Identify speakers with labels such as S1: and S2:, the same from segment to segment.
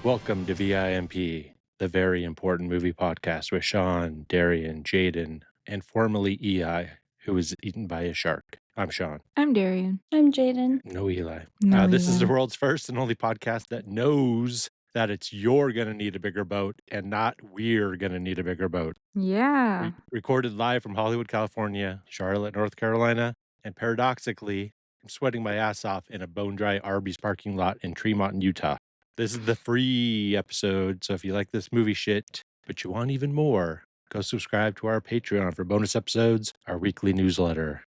S1: Welcome to V.I.M.P, the very important movie podcast with Sean, Darian, Jaden, and formerly EI, who was eaten by a shark. I'm Sean.
S2: I'm Darian.
S3: I'm Jaden.
S1: No Eli.
S2: No
S1: This is the
S2: Eli.
S1: world's first and only podcast that knows that it's you're going to need a bigger boat and not we're going to need a bigger boat.
S2: Yeah.
S1: Recorded live from Hollywood, California, Charlotte, North Carolina, and paradoxically, I'm sweating my ass off in a bone-dry Arby's parking lot in Tremont, Utah. This is the free episode, so if you like this movie shit, but you want even more, go subscribe to our Patreon for bonus episodes, our weekly newsletter.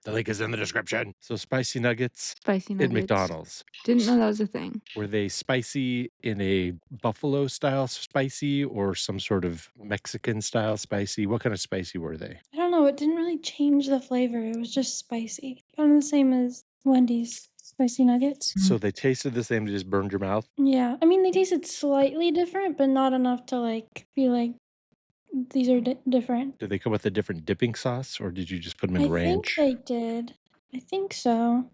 S1: The link is in the description. So spicy nuggets
S2: Spicy
S1: at McDonald's.
S2: Didn't know that was a thing.
S1: Were they spicy in a buffalo-style spicy or some sort of Mexican-style spicy? What kind of spicy were they?
S3: I don't know, it didn't really change the flavor. It was just spicy. Kind of the same as Wendy's spicy nuggets.
S1: So they tasted the same, they just burned your mouth?
S3: Yeah, I mean, they tasted slightly different, but not enough to, be like, these are different.
S1: Did they come with a different dipping sauce, or did you just put them in
S3: I
S1: ranch?
S3: think they did. I think so.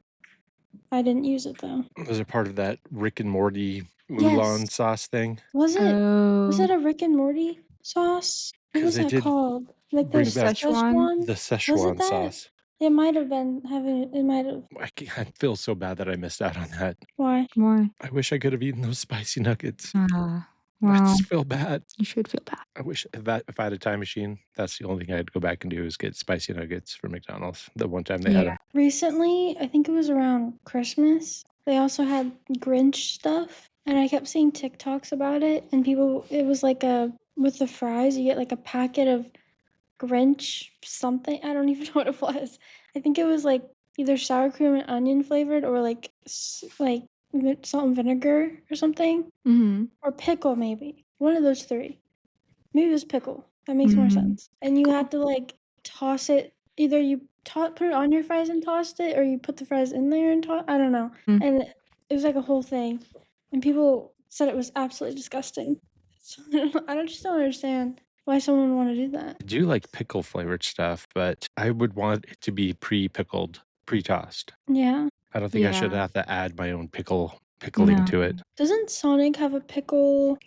S3: I didn't use it, though.
S1: Was it part of that Rick and Morty Mulan
S3: Yes.
S1: sauce thing?
S3: Was it
S2: Oh.
S3: a Rick and Morty sauce? What
S1: 'Cause
S3: was
S1: they
S3: that
S1: did
S3: called? Like the
S1: bring back
S3: Szechuan?
S1: the Szechuan
S3: that?
S1: sauce.
S3: It might have been having. It might have.
S1: I feel so bad that I missed out on that.
S3: Why?
S2: Why?
S1: I wish I could have eaten those spicy nuggets. I
S2: Well,
S1: just feel bad.
S2: you should feel bad.
S1: I wish if I had a time machine, that's the only thing I'd go back and do is get spicy nuggets from McDonald's. The one time they had them.
S3: Recently, I think it was around Christmas, they also had Grinch stuff, and I kept seeing TikToks about it, and it was like with the fries, you get like a packet of Grinch something. I don't even know what it was. I think it was like either sour cream and onion flavored or like salt and vinegar or something,
S2: Mm-hmm.
S3: or pickle maybe. One of those three. Maybe it was pickle. That makes more sense. And you had to like toss it. Either you put it on your fries and tossed it, or you put the fries in there and toss. I don't know. And it was like a whole thing, and people said it was absolutely disgusting. So I just don't understand why someone would want to do that.
S1: I do like pickle flavored stuff, but I would want it to be pre-pickled, pre-tossed.
S3: Yeah.
S1: I don't think I should have to add my own pickling to it.
S3: Doesn't Sonic have a pickle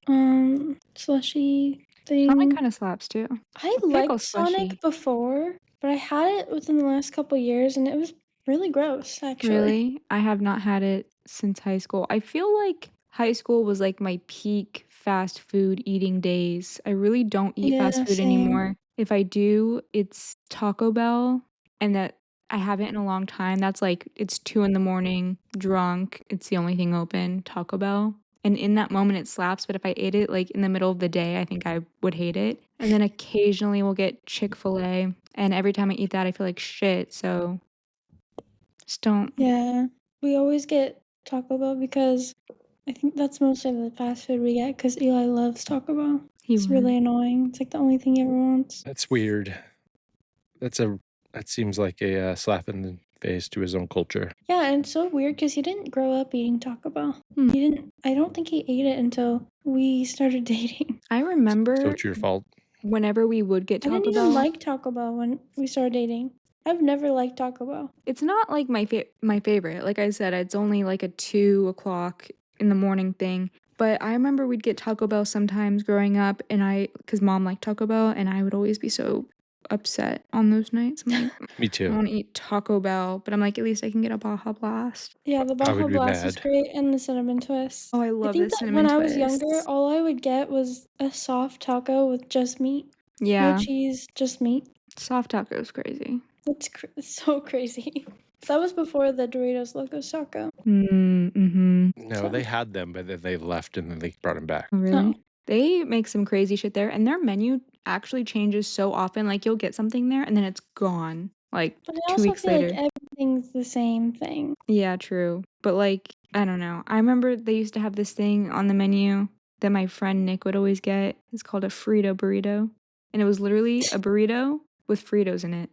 S3: slushy thing?
S2: Sonic kind of slaps too.
S3: I liked Sonic before, but I had it within the last couple years, and it was really gross, actually.
S2: Really? I have not had it since high school. I feel like high school was like my peak fast food eating days. I really don't eat fast food anymore. If I do, it's Taco Bell, and that I haven't in a long time. That's like, it's 2 a.m, drunk. It's the only thing open, Taco Bell. And in that moment, it slaps. But if I ate it like in the middle of the day, I think I would hate it. And then occasionally we'll get Chick-fil-A. And every time I eat that, I feel like shit. So just don't.
S3: Yeah. We always get Taco Bell because I think that's most of the fast food we get because Eli loves Taco Bell. It's really annoying. It's like the only thing he ever wants.
S1: That's weird. That seems like a slap in the face to his own culture.
S3: Yeah, and it's so weird because he didn't grow up eating Taco Bell. I don't think he ate it until we started dating.
S2: I remember.
S1: So it's your fault.
S2: Whenever we would get Taco Bell.
S3: I didn't even like Taco Bell when we started dating. I've never liked Taco Bell.
S2: It's not like my favorite. Like I said, it's only like a 2 o'clock in the morning thing. But I remember we'd get Taco Bell sometimes growing up, and because mom liked Taco Bell, and I would always be so upset on those nights. I'm like,
S1: me too.
S2: I want to eat Taco Bell, but I'm like, at least I can get a Baja Blast.
S3: Yeah, the Baja Blast is great, and the cinnamon twist.
S2: Oh, I love the cinnamon
S3: twist. When I was
S2: twists.
S3: younger, all I would get was a soft taco with just meat.
S2: Yeah.
S3: No cheese, just meat.
S2: Soft taco is crazy.
S3: It's so crazy. That was before the Doritos Locos Taco.
S1: No, they had them, but then they left and then they brought them back.
S2: Oh, really? Oh. They make some crazy shit there, and their menu actually changes so often. Like, you'll get something there, and then it's gone. Like,
S3: but
S2: 2 weeks later.
S3: Like everything's the same thing.
S2: Yeah, true. But, like, I don't know. I remember they used to have this thing on the menu that my friend Nick would always get. It's called a Frito burrito. And it was literally a burrito with Fritos in it.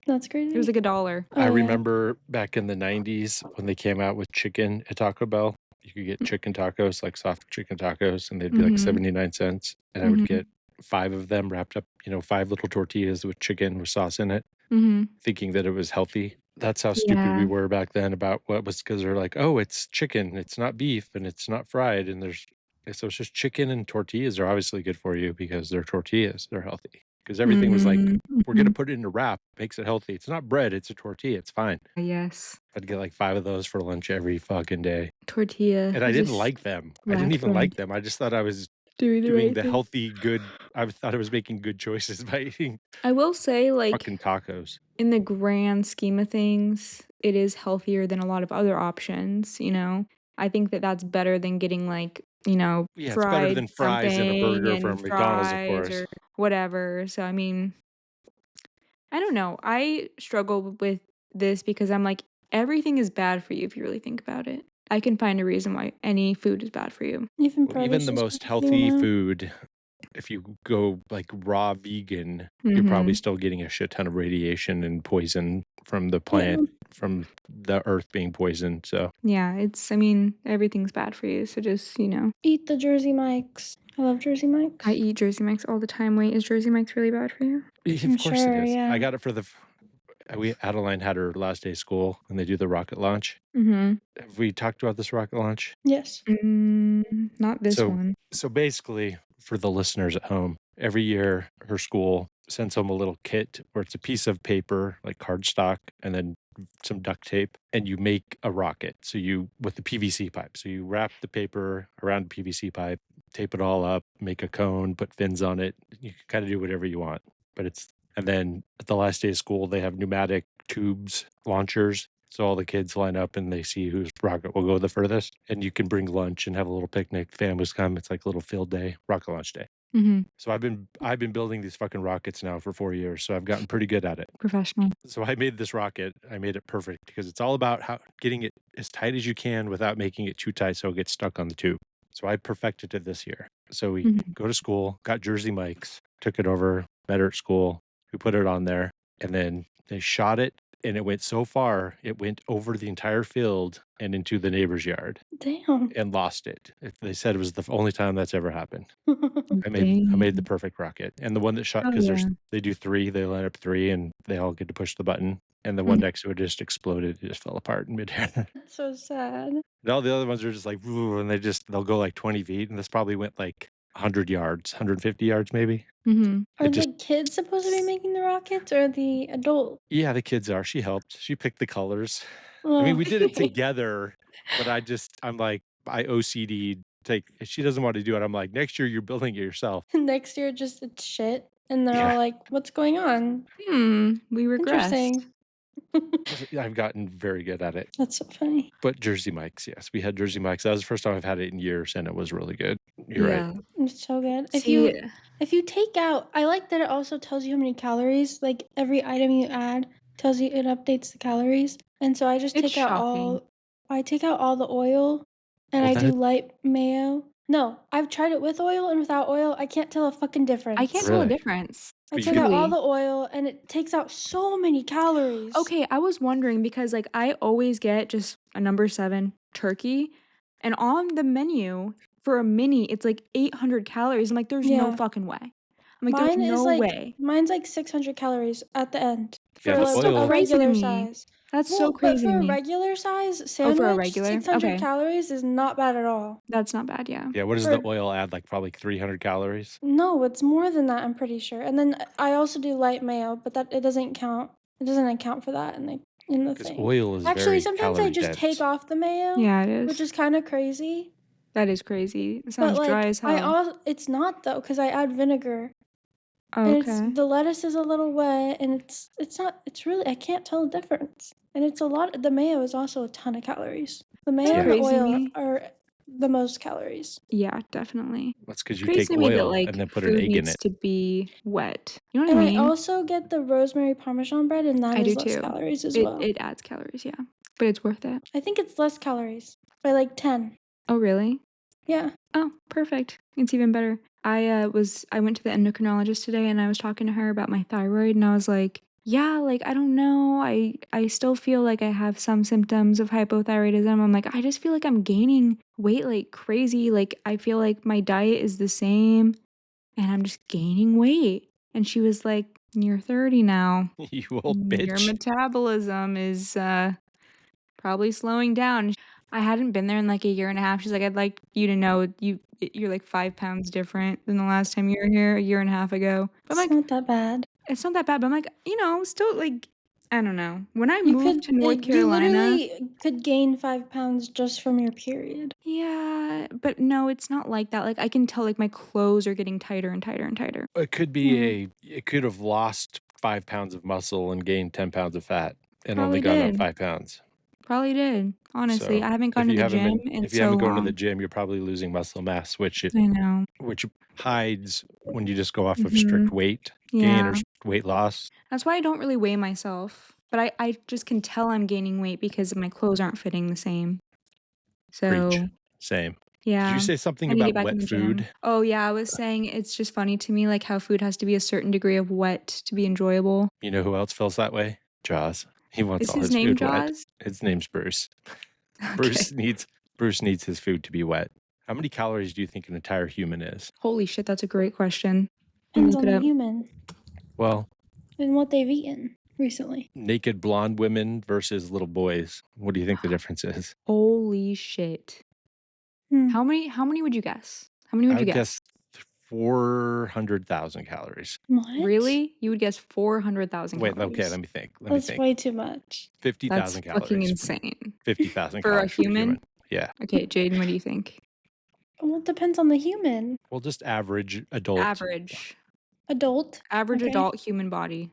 S3: That's crazy.
S2: It was like $1.
S1: I remember back in the 90s when they came out with chicken at Taco Bell. You could get chicken tacos, like soft chicken tacos, and they'd be like 79 cents. And I would get 5 of them wrapped up, 5 little tortillas with chicken with sauce in it, thinking that it was healthy. That's how stupid we
S2: Yeah.
S1: were back then about what was, because they're like, "Oh, it's chicken, it's not beef, and it's not fried, and so it's just chicken and tortillas are obviously good for you because they're tortillas, they're healthy." Because everything was like,
S2: Mm,
S1: "We're gonna
S2: mhm.
S1: put it in a wrap, makes it healthy. It's not bread, it's a tortilla, it's fine."
S2: Yes.
S1: I'd get like 5 of those for lunch every fucking day,
S2: Tortilla
S1: and I didn't
S2: just
S1: like them. I didn't
S2: wrapped
S1: even
S2: around
S1: like them. I just thought I was
S2: doing the
S1: doing
S2: right
S1: the
S2: thing.
S1: healthy, good I thought I was making good choices by eating
S2: I will say, like,
S1: fucking tacos.
S2: in the grand scheme of things, it is healthier than a lot of other options, you know? I think that that's better than getting, like,
S1: Yeah, it's better
S2: fried
S1: than fries and a
S2: something
S1: burger
S2: and
S1: from McDonald's, of
S2: fries
S1: course.
S2: or whatever, so, I mean, I don't know, I struggle with this because I'm like, everything is bad for you if you really think about it. I can find a reason why any food is bad for you.
S3: Even
S1: Well, even
S3: produce
S1: the
S3: is bad
S1: most
S3: for you
S1: healthy
S3: now.
S1: food, if you go, like, raw vegan, you're probably
S2: Mhm.
S1: still getting a shit ton of radiation and poison from the
S3: Yeah.
S1: plant, from the earth being poisoned, so
S2: Yeah, I mean, everything's bad for you, so just,
S3: Eat the Jersey Mike's. I love Jersey
S2: I
S3: Mike's.
S2: eat Jersey Mike's all the time. Wait, is Jersey Mike's really bad for you?
S3: I'm
S1: of course it
S3: sure,
S1: is. I
S3: yeah.
S1: got it for the f Adeline had her last day of school, and they do the rocket launch.
S2: Mhm.
S1: Have we talked about this rocket launch?
S3: Yes.
S2: Not this
S1: So
S2: one.
S1: so basically, for the listeners at home, every year her school sends home a little kit where it's a piece of paper, like cardstock, and then some duct tape, and you make a rocket. So you with the PVC pipe. So you wrap the paper around the PVC pipe, tape it all up, make a cone, put fins on it. You can kind of do whatever you want. But it's and then at the last day of school, they have pneumatic tubes launchers. So all the kids line up and they see whose rocket will go the furthest. And you can bring lunch and have a little picnic. Families come. It's like a little field day, rocket launch day.
S2: Mhm.
S1: So I've been building these fucking rockets now for 4 years. So I've gotten pretty good at it.
S2: Professional.
S1: So I made this rocket. I made it perfect because it's all about how getting it as tight as you can without making it too tight so it gets stuck on the tube. So I perfected it this year. So we
S2: Mhm.
S1: go to school, got Jersey Mike's, took it over, met her at school. We put it on there, and then they shot it, and it went so far, it went over the entire field and into the neighbor's yard
S3: Damn.
S1: and lost it. They said it was the only time that's ever happened. I made the
S2: Dang.
S1: perfect rocket, and the one that shot
S2: Oh,
S1: because
S2: yeah.
S1: they do 3, they line up 3, and they all get to push the button, and the one
S2: Mhm.
S1: next to it just exploded, it just fell apart in midair.
S3: That's so sad.
S1: And all the other ones are just like, "Woo," and they'll go like 20 feet, and this probably went like 100 yards, 150 yards maybe.
S2: Mhm.
S3: Are
S1: It just
S3: the kids supposed to be making the rockets or the adult?
S1: Yeah, the kids are. She helped. She picked the colors. I mean,
S3: Oh,
S1: we did it together, but I'm like, I OCD take if she doesn't want to do it, I'm like, "Next year, you're building it yourself."
S3: next year just it's shit, and they're
S1: Yeah.
S3: all like, "What's going on?
S2: We regressed.
S3: Interesting."
S1: I've gotten very good at it.
S3: That's so funny.
S1: But Jersey Mike's, yes, we had Jersey Mike's. That was the first time I've had it in years, and it was really good. You're right.
S2: Yeah.
S3: It's so good.
S2: See,
S3: If you take out, I like that it also tells you how many calories, like every item you add tells you it updates the calories. And so
S2: it's shocking.
S3: I take out all the oil and
S1: Well,
S3: I
S1: then
S3: do
S1: it's
S3: light mayo. No, I've tried it with oil and without oil. I can't tell a fucking
S2: I can't
S3: difference.
S2: tell a
S1: really
S2: difference,
S3: I
S1: but you
S3: take
S1: get
S3: out all
S2: truly.
S3: the oil and it takes out so many calories.
S2: Okay, I was wondering because, like, I always get just a number 7 turkey, and on the menu for a mini, it's like 800 calories. I'm like, "There's no
S3: Yeah.
S2: fucking way." I'm like, "There's no way."
S3: Mine's like 600 calories at the end
S1: yeah,
S3: for
S1: the
S2: That's so
S3: a
S1: oil
S2: crazy to
S3: regular
S2: me.
S3: size.
S2: That's so
S3: Well, but
S2: crazy to
S3: for a
S2: me.
S3: regular size
S2: Oh, for a
S3: sandwich,
S2: regular?
S3: 600
S2: Okay.
S3: calories is not bad at all.
S2: That's not bad, yeah.
S1: yeah, what does the
S3: For
S1: oil add, like, probably 300 calories?
S3: No, it's more than that, I'm pretty sure. And then I also do light mayo, but that it doesn't count. It doesn't account for that in the
S1: Because
S3: thing.
S1: oil is
S3: Actually,
S1: very
S3: sometimes I
S1: calorie
S3: just take
S1: dense.
S3: off the mayo,
S2: Yeah, it
S3: which
S2: is.
S3: is kind of crazy.
S2: That is crazy. It
S3: But
S2: sounds dry as hell.
S3: it's not though, because I add vinegar.
S2: Oh,
S3: And it's
S2: okay.
S3: the lettuce is a little wet and it's not it's really I can't tell the difference. And it's a lot the mayo is also a ton of calories. The
S2: That's
S3: mayo and
S1: Yeah,
S3: the
S2: crazy to
S3: oil
S2: me.
S3: are the most calories.
S2: Yeah, definitely.
S1: that's because
S2: It's
S1: you
S2: crazy
S1: take
S2: to me that,
S1: oil and
S2: like,
S1: then put an
S2: food
S1: egg in
S2: needs
S1: it.
S2: to be wet. You know what I
S3: And I
S2: mean?
S3: also get the rosemary parmesan bread and that
S2: I
S3: is
S2: do
S3: less
S2: too.
S3: calories as
S2: It
S3: well.
S2: it adds calories, yeah, but it's worth it.
S3: I think it's less calories by like 10.
S2: Oh, really?
S3: Yeah.
S2: Oh, perfect. It's even better. I went to the endocrinologist today, and I was talking to her about my thyroid, and I was like, "Yeah, like, I don't know, I still feel like I have some symptoms of hypothyroidism." I'm like, "I just feel like I'm gaining weight like crazy, like, I feel like my diet is the same, and I'm just gaining weight." And she was like, You're 30 now.
S1: You old
S2: Your
S1: bitch.
S2: metabolism is, probably slowing down. I hadn't been there in, like, a year and a half. She's like, "I'd like you to know you're, like, 5 pounds different than the last time you were here a year and a half ago." But I'm
S3: It's
S2: like,
S3: not that bad.
S2: "It's not that bad," but I'm like, still, like, I don't know. When I
S3: You
S2: moved
S3: could
S2: to North
S3: you
S2: Carolina.
S3: literally could gain 5 pounds just from your period.
S2: Yeah, but no, it's not like that. Like, I can tell, like, my clothes are getting tighter and tighter and tighter.
S3: Mm,
S1: It could have lost 5 pounds of muscle and gained 10 pounds of fat and only
S2: Probably
S1: gone up
S2: did.
S1: 5 pounds.
S2: Probably did, honestly.
S1: So,
S2: I haven't gone to the gym in
S1: if you
S2: so
S1: haven't gone to the
S2: long.
S1: gym, you're probably losing muscle mass,
S2: I know.
S1: which hides when you just go off of strict
S2: Mhm.
S1: weight gain or
S2: Yeah.
S1: weight loss.
S2: That's why I don't really weigh myself, but I just can tell I'm gaining weight because my clothes aren't fitting the same.
S1: Preach.
S2: So,
S1: Same. Did you
S2: yeah,
S1: say something
S2: I need to get
S1: about
S2: back in
S1: wet
S2: the gym.
S1: food?
S2: Oh, yeah, I was saying it's just funny to me, like, how food has to be a certain degree of wet to be enjoyable.
S1: You know who else feels that way? Jaws. He wants
S2: Is
S1: all
S2: his
S1: his
S2: name
S1: food wet.
S2: Jaws?
S1: His name's Bruce.
S2: Okay.
S1: Bruce needs Bruce needs his food to be wet. How many calories do you think an entire human is?
S2: Holy shit, that's a great question. Let me
S3: depends
S2: look
S3: on
S2: it
S3: the
S2: up.
S3: human
S1: Well,
S3: and what they've eaten recently.
S1: naked blonde women versus little boys. What do you think the difference is?
S2: Holy shit.
S3: Hmm.
S2: How many would you guess? How many
S1: I
S2: would you
S1: would
S2: guess?
S1: guess 400,000 calories.
S3: What?
S2: Really? You would guess 400,000
S1: Wait, okay,
S2: calories.
S1: let me think. Let me
S3: That's
S1: think.
S3: way too much.
S2: That's
S1: 50,000
S2: fucking
S1: calories.
S2: insane.
S1: 50,000
S2: For a
S1: calories for a human.
S2: human?
S1: Yeah.
S2: Okay, Jaden, what do you think?
S3: Well, it depends on the human.
S1: Well, just average adult.
S2: Average.
S3: Adult.
S2: Average
S3: Okay.
S2: adult human body.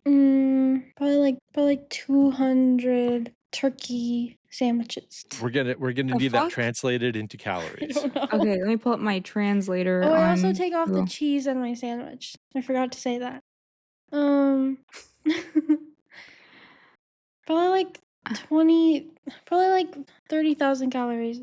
S3: Probably like 200 turkey sandwiches.
S1: We're gonna
S2: The
S1: need that
S2: fuck?
S1: translated into
S3: I
S1: calories.
S3: don't know.
S2: Okay, let me pull up my translator
S3: Oh, I also
S2: on
S3: take off the
S2: Google.
S3: cheese on my sandwich. I forgot to say that. Um, probably like 20, probably like 30,000 calories.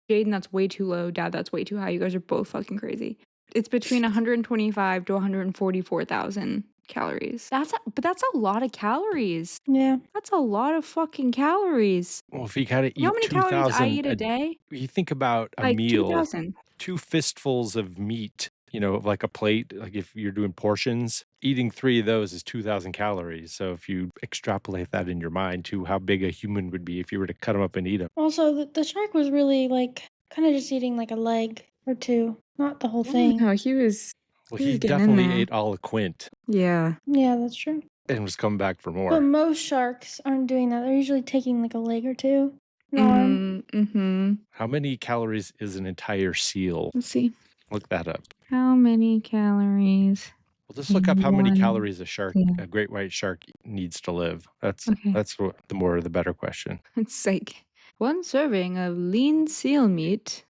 S2: Jaden, that's way too low. Dad, that's way too high. You guys are both fucking crazy. It's between 125 to 144,000 calories. But that's a lot of calories.
S3: Yeah.
S2: That's a lot of fucking calories.
S1: Well, if you gotta
S2: You know how
S1: eat
S2: many calories I
S1: 2,000
S2: eat a day?
S1: you think about a
S2: Like
S1: meal,
S2: 2,000.
S1: 2 fistfuls of meat, like a plate, like if you're doing portions, eating 3 of those is 2,000 calories. So if you extrapolate that in your mind to how big a human would be if you were to cut them up and eat them.
S3: Also, the shark was really like kind of just eating like a leg or two, not the whole thing.
S2: No, he was
S1: Well,
S2: he
S1: he
S2: was getting in
S1: definitely
S2: there.
S1: ate all a quint
S2: Yeah.
S3: Yeah, that's true.
S1: and was coming back for
S3: But
S1: more.
S3: most sharks aren't doing that. They're usually taking like a leg or two, an arm.
S2: Mm-hmm.
S1: How many calories is an entire seal?
S2: Let's see.
S1: Look that up.
S2: How many calories
S1: Well, just look up
S2: in
S1: how many
S2: one
S1: calories
S2: meal?
S1: a great white shark needs to live.
S2: Okay.
S1: That's what the better question.
S2: It's like one serving of lean seal meat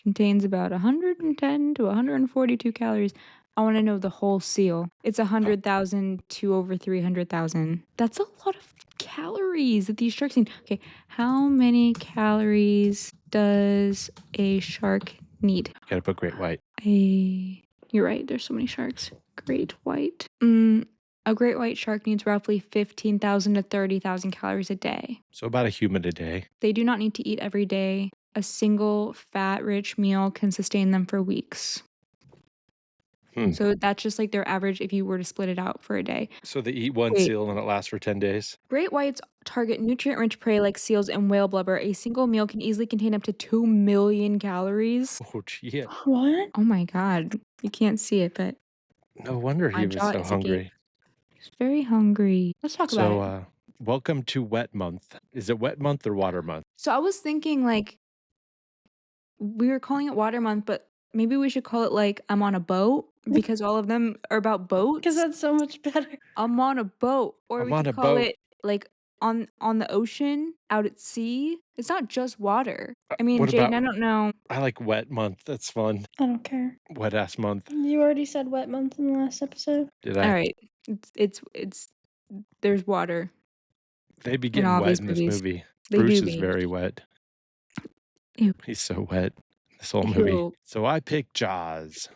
S2: contains about 110 to 142 calories. I want to know the whole seal. It's 100,000 to over 300,000. That's a lot of calories that these sharks need. Okay, how many calories does a shark need?
S1: Gotta put great white.
S2: You're right, there's so many sharks. Great white. A great white shark needs roughly 15,000 to 30,000 calories a day.
S1: So about a human a day.
S2: They do not need to eat every day. A single fat-rich meal can sustain them for weeks. So that's just like their average if you were to split it out for a day.
S1: So they eat one
S2: Wait.
S1: seal and it lasts for 10 days.
S2: Great whites target nutrient-rich prey like seals and whale blubber. A single meal can easily contain up to 2 million calories.
S1: Oh, shit.
S3: What?
S2: Oh my god. You can't see it, but
S1: No wonder
S2: my
S1: he was
S2: jaw
S1: so
S2: is agape.
S1: hungry.
S2: He's very hungry. Let's talk about it.
S1: So, welcome to wet month. Is it wet month or water month?
S2: So I was thinking like we were calling it water month, but maybe we should call it like I'm on a boat because all of them are about boats.
S3: Because that's so much better.
S2: I'm on a boat, or
S1: I'm
S2: we
S1: on
S2: could
S1: a
S2: call
S1: boat.
S2: it like on the ocean, out at sea. It's not just water. I mean,
S1: What
S2: Jaden,
S1: about-
S2: I don't know.
S1: I like wet month. That's fun.
S3: I don't care.
S1: Wet ass month.
S3: You already said wet month in the last episode.
S1: Did
S2: All
S1: I?
S2: right, it's there's water
S1: They be
S2: in
S1: getting
S2: all
S1: wet
S2: these
S1: in this
S2: movies.
S1: movie.
S2: They
S1: Bruce
S2: do
S1: is
S2: be.
S1: very wet.
S2: Ew.
S1: He's so wet. This whole movie.
S2: Ew.
S1: So I picked Jaws.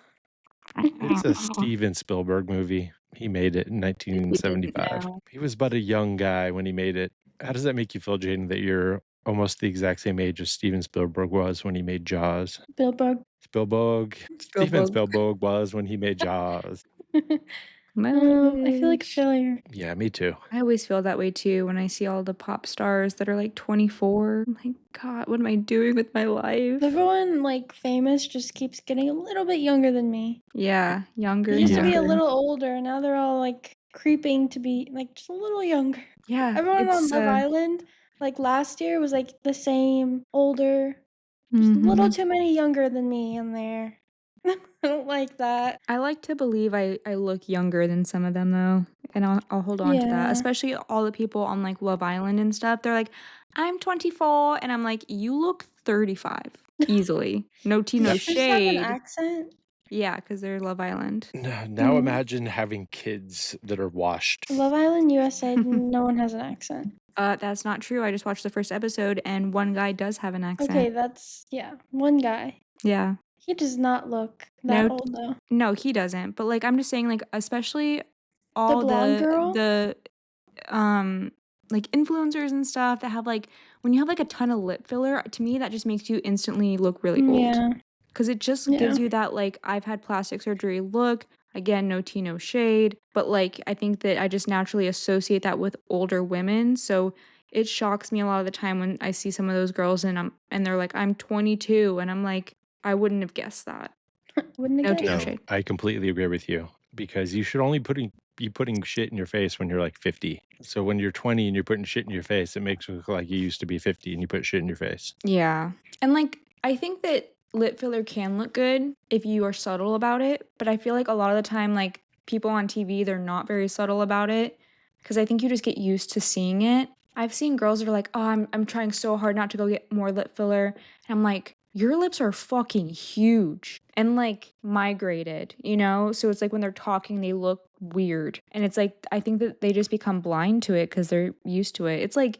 S1: It's a Steven Spielberg movie. He made it in 1975.
S2: now.
S1: He was but a young guy when he made it. How does that make you feel, Jaden, that you're almost the exact same age as Steven Spielberg was when he made Jaws?
S3: Spielberg.
S1: Steven Spielberg was when he made Jaws.
S3: I feel like a
S2: Motish.
S3: failure.
S1: Yeah, me too.
S2: I always feel that way too when I see all the pop stars that are like 24. I'm like, God, what am I doing with my life?
S3: Everyone, like, famous just keeps getting a little bit younger than me.
S2: Yeah, younger
S3: It
S2: and
S3: used to be a
S2: younger.
S3: little older, now they're all, like, creeping to be, like, just a little younger.
S2: Yeah,
S3: Everyone on
S2: it's,
S3: Love Island, like, last year was, like, the same, older, just a little
S2: mhm.
S3: too many younger than me in there. I don't like that.
S2: I like to believe I look younger than some of them though, and I'll hold on to that,
S3: Yeah.
S2: especially all the people on, like, Love Island and stuff. They're like, "I'm 24," and I'm like, "You look 35 easily. No tea,
S3: Does
S2: no
S3: Chris have an
S2: shade."
S3: accent?
S2: Yeah, because 'cause they're Love Island.
S1: Now
S3: Mm.
S1: imagine having kids that are washed.
S3: Love Island USA, no one has an accent.
S2: That's not true. I just watched the first episode, and one guy does have an accent.
S3: Okay, that's yeah, one guy.
S2: Yeah.
S3: He does not look that
S2: No,
S3: old, though.
S2: no, he doesn't, but, like, I'm just saying, like, especially
S3: The
S2: all
S3: blonde girl?
S2: um, like, influencers and stuff that have, like when you have, like, a ton of lip filler, to me, that just makes you instantly look really old.
S3: Yeah,
S2: 'Cause it just
S3: yeah.
S2: gives you that, like, I've had plastic surgery look. Again, no tea, no shade, but, like, I think that I just naturally associate that with older women, so it shocks me a lot of the time when I see some of those girls and they're like, "I'm 22," and I'm like, "I wouldn't have guessed that."
S3: Wouldn't have
S2: No tea, no
S3: guessed.
S1: No,
S2: shade.
S1: I completely agree with you because you should only be putting shit in your face when you're like 50. So when you're 20 and you're putting shit in your face, it makes you look like you used to be 50 and you put shit in your face.
S2: Yeah. And, like, I think that lip filler can look good if you are subtle about it, but I feel like a lot of the time, like, people on TV, they're not very subtle about it because I think you just get used to seeing it. I've seen girls that are like, "Oh, I'm trying so hard not to go get more lip filler," and I'm like, "Your lips are fucking huge and, like, migrated," you know? So it's like when they're talking, they look weird, and it's like I think that they just become blind to it because 'cause they're used to it. It's like,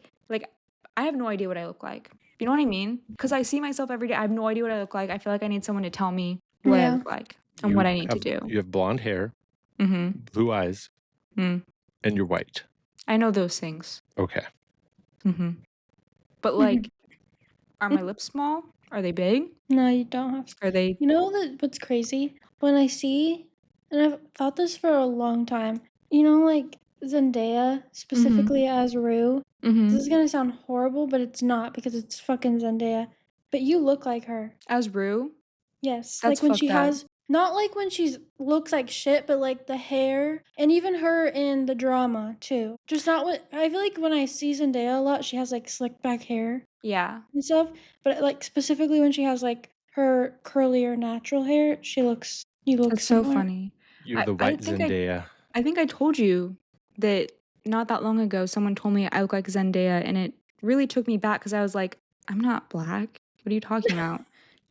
S2: I have no idea what I look like. You know what I mean? Because I see myself every day. I have no idea what I look like. I feel like I need someone to tell me what I
S3: Yeah.
S2: look like and what I need to do.
S1: You have blonde hair,
S2: Mhm.
S1: blue eyes,
S2: Mm.
S1: and you're white.
S2: I know those things.
S1: Okay.
S2: Mhm. But, like, are my lips small? Are they big?
S3: No, you don't have
S2: Are they
S3: You know that what's crazy? When I see and I've thought this for a long time, like, Zendaya,
S2: Mhm.
S3: specifically as Rue? This
S2: Mhm.
S3: is gonna sound horrible, but it's not because it's fucking Zendaya. But you look like her.
S2: As Rue?
S3: Yes,
S2: That's
S3: like, when
S2: fucked
S3: she
S2: up.
S3: has not like when she's looks like shit, but, like, the hair and even her in the drama too. Just not what I feel like when I see Zendaya a lot, she has, like, slicked back hair
S2: Yeah.
S3: and stuff, but, like, specifically when she has, like, her curlier natural hair, you look
S2: That's so
S3: similar.
S2: funny.
S1: You have
S2: I
S1: the
S2: I
S1: white
S2: think I
S1: Zendaya.
S2: I think I told you that not that long ago, someone told me I look like Zendaya, and it really took me back because I was like, "I'm not black. What are you talking about?"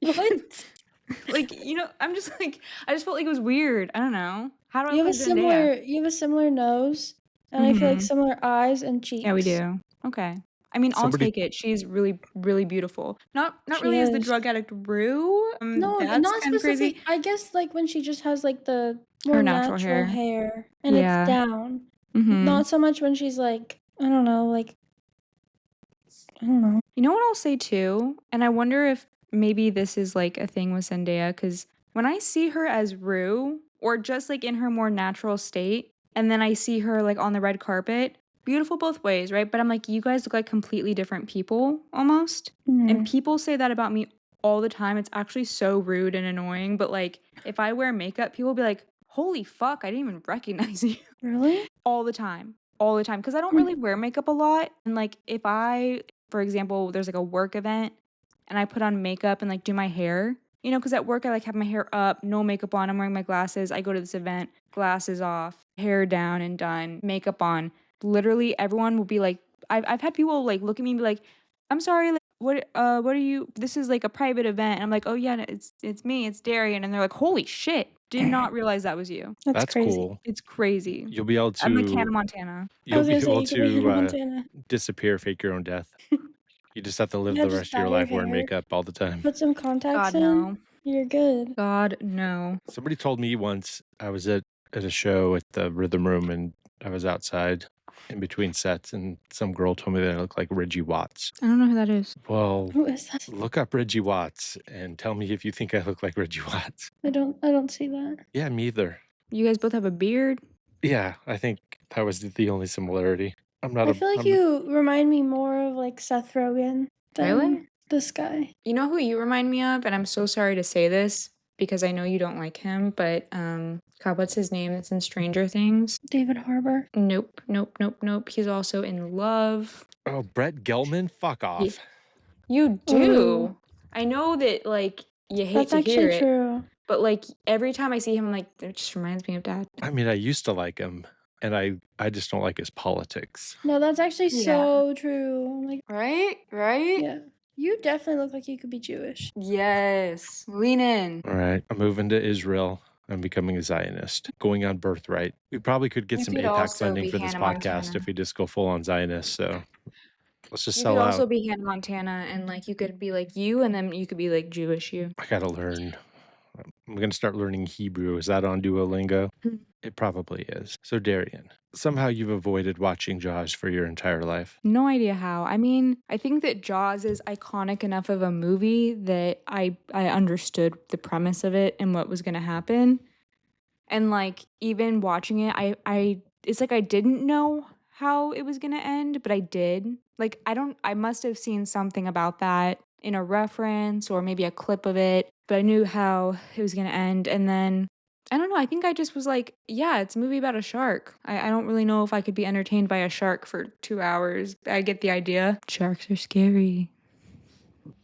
S3: What?
S2: Like, I'm just like I just felt like it was weird. I don't know. How do I look like Zendaya?
S3: You have a similar nose, and I feel like
S2: Mhm.
S3: similar eyes and
S2: Yeah, we
S3: cheeks.
S2: do. Okay. I mean, I'll
S1: Somebody
S2: take it. She's really, really beautiful. Not
S3: She
S2: really as the
S3: is.
S2: drug addict Rue.
S3: No,
S2: That's
S3: not
S2: kind of crazy.
S3: specific I guess, like, when she just has, like, the more
S2: Her natural
S3: natural
S2: hair.
S3: hair and it's
S2: Yeah.
S3: down.
S2: Mhm.
S3: Not so much when she's, like, I don't know, like I don't know.
S2: You know what I'll say too? And I wonder if maybe this is like a thing with Zendaya, because when I see her as Rue, or just like in her more natural state, and then I see her like on the red carpet, beautiful both ways, right? But I'm like, you guys look like completely different people almost. And
S3: Mm.
S2: people say that about me all the time. It's actually so rude and annoying. But like, if I wear makeup, people will be like, holy fuck, I didn't even recognize you.
S3: Really?
S2: All the time. All the time. Because I don't
S3: Mm.
S2: really wear makeup a lot. And like, if I for example, there's like a work event and I put on makeup and like do my hair, because at work I like have my hair up, no makeup on, I'm wearing my glasses. I go to this event, glasses off, hair down and done, makeup on. Literally everyone will be like, I've had people like look at me and be like, I'm sorry, like what are you this is like a private event. And I'm like, oh yeah, no, it's me, it's Darian. And they're like, holy shit, did not realize that was you.
S3: That's
S1: That's
S3: crazy.
S1: cool.
S2: It's crazy.
S1: You'll be able
S2: I'm like
S1: to
S2: Hannah Montana.
S3: I
S1: you'll
S3: was
S1: be
S3: gonna say
S1: able
S3: you could be Hannah
S1: to
S3: Montana.
S1: disappear, fake your own death. You just have to live
S3: Yeah,
S1: the
S3: just
S1: rest of your
S3: dye your
S1: life wearing
S3: hair,
S1: makeup all the time.
S3: put some contacts
S2: God
S3: in,
S2: no.
S3: you're good.
S2: God no.
S1: Somebody told me once I was at a show at the Rhythm Room and I was outside in between sets and some girl told me that I look like Reggie Watts.
S2: I don't know who that is.
S1: Well,
S3: Who is that?
S1: look up Reggie Watts and tell me if you think I look like Reggie Watts.
S3: I don't see that.
S1: Yeah, me either.
S2: You guys both have a beard?
S1: Yeah, I think that was the only similarity. I'm not
S3: I
S1: a
S3: feel like
S1: I'm
S3: you remind me more of like Seth Rogen
S2: Really?
S3: than this guy,
S2: You know who you remind me of? And I'm so sorry to say this because I know you don't like him, but God, what's his name that's in Stranger Things?
S3: David Harbour.
S2: Nope, nope, nope, nope. He's also in Love.
S1: Oh, Brett Gelman? Fuck
S2: He,
S1: off.
S2: you
S3: Ooh,
S2: do. I know that like you hate
S3: that's
S2: to hear
S3: actually
S2: it,
S3: true.
S2: but like every time I see him, I'm like, it just reminds me of Dad.
S1: I mean, I used to like him, and I just don't like his politics.
S3: No, that's actually
S2: Yeah.
S3: so true. Like,
S2: Right? Right?
S3: yeah, you definitely look like you could be Jewish.
S2: Yes. Lean in.
S1: All right, I'm moving to Israel. I'm becoming a Zionist, going on birthright. We probably could get
S2: You
S1: some
S2: could
S1: APAC
S2: also
S1: funding
S2: be
S1: for this
S2: Hannah
S1: podcast if
S2: Montana.
S1: we just go full on Zionist. So let's just
S2: You could
S1: sell
S2: also
S1: out.
S2: be Hannah Montana and like you could be like you and then you could be like Jewish you.
S1: I gotta learn. I'm gonna start learning Hebrew. Is that on Duolingo?
S2: Hmm.
S1: It probably is. So, Darian, somehow you've avoided watching Jaws for your entire life.
S2: No idea how. I mean, I think that Jaws is iconic enough of a movie that I understood the premise of it and what was going to happen. And like even watching it, I it's like I didn't know how it was going to end, but I did. Like I must have seen something about that in a reference or maybe a clip of it, but I knew how it was going to end. And then I don't know. I think I just was like, yeah, it's a movie about a shark. I don't really know if I could be entertained by a shark for 2 hours. I get the idea. Sharks are scary.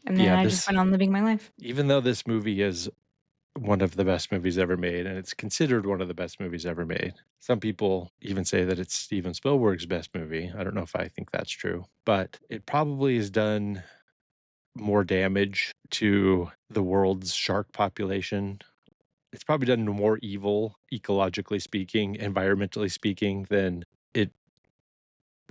S2: And then
S1: Yeah,
S2: I just
S1: this,
S2: went on living my life.
S1: even though this movie is one of the best movies ever made, and it's considered one of the best movies ever made. Some people even say that it's Steven Spielberg's best movie. I don't know if I think that's true, but it probably has done more damage to the world's shark population. It's probably done more evil, ecologically speaking, environmentally speaking, than it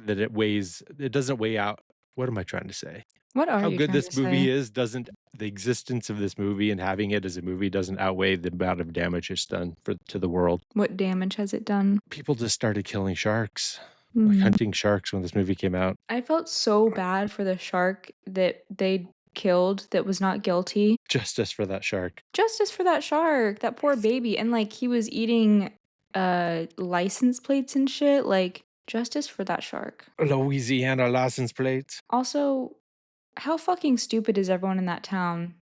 S1: it weighs. It doesn't weigh out. What am I trying to say?
S2: What are
S1: How
S2: you
S1: good
S2: trying
S1: this
S2: to
S1: movie
S2: say?
S1: is doesn't the existence of this movie and having it as a movie doesn't outweigh the amount of damage it's done to the world.
S2: What damage has it done?
S1: People just started killing sharks, like
S2: Mhm.
S1: hunting sharks when this movie came out.
S2: I felt so bad for the shark that they killed that was not guilty.
S1: Justice for that shark.
S2: Justice for that shark, that poor baby. And like he was eating license plates and shit. Like justice for that shark.
S1: Louisiana license plates.
S2: Also, how fucking stupid is everyone in that town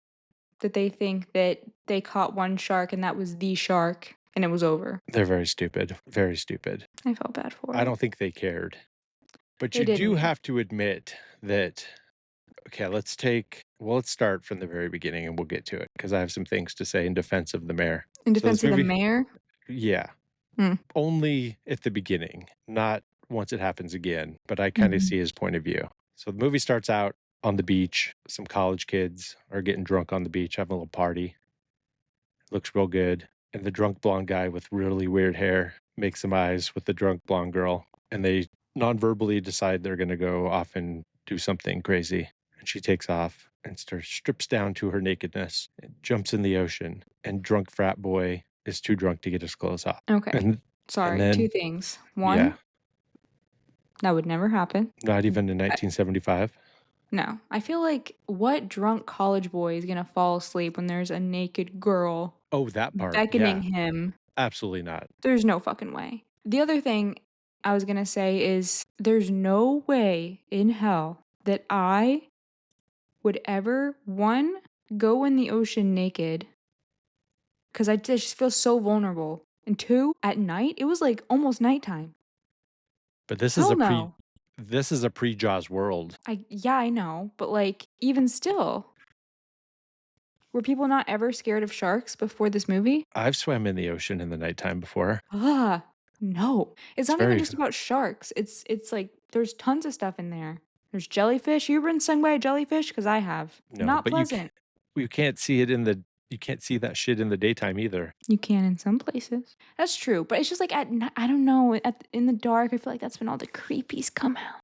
S2: that they think that they caught one shark and that was the shark and it was over?
S1: They're very stupid. Very stupid.
S2: I felt bad for
S1: I
S2: it.
S1: don't think they cared. But
S2: They
S1: you do
S2: didn't.
S1: have to admit that, okay, let's start from the very beginning and we'll get to it because I have some things to say in defense of the mayor.
S2: In
S1: So this
S2: defense of the
S1: movie,
S2: mayor?
S1: yeah,
S2: Hmm.
S1: only at the beginning, not once it happens again, but I kind of
S2: Mhm.
S1: see his point of view. So the movie starts out on the beach. Some college kids are getting drunk on the beach, having a little party. Looks real good. And the drunk blonde guy with really weird hair makes some eyes with the drunk blonde girl. And they non-verbally decide they're going to go off and do something crazy. And she takes off and strips down to her nakedness and jumps in the ocean. And drunk frat boy is too drunk to get his clothes off.
S2: Okay.
S1: And
S2: Sorry,
S1: then,
S2: two things.
S1: yeah,
S2: One, that would never happen.
S1: not even in 1975.
S2: No. I feel like what drunk college boy is gonna fall asleep when there's a naked girl
S1: Oh, that part.
S2: beckoning
S1: Yeah,
S2: him?
S1: absolutely not.
S2: There's no fucking way. The other thing I was gonna say is there's no way in hell that I would ever, one, go in the ocean naked, because I just feel so vulnerable. And two, at night, it was like almost nighttime.
S1: But
S2: Hell no.
S1: this is a pre-Jaws world.
S2: Yeah, I know, but like even still, were people not ever scared of sharks before this movie?
S1: I've swam in the ocean in the nighttime before.
S2: Ah, no. It's
S1: It's
S2: not even
S1: very
S2: just about sharks. It's like there's tons of stuff in there. There's jellyfish. You ever been stung by a jellyfish? Because I have.
S1: no,
S2: Not
S1: but
S2: pleasant.
S1: you can't see it in the you can't see that shit in the daytime either.
S2: You can in some places. That's true, but it's just like at night. I don't know. In the dark, I feel like that's when all the creepies come out.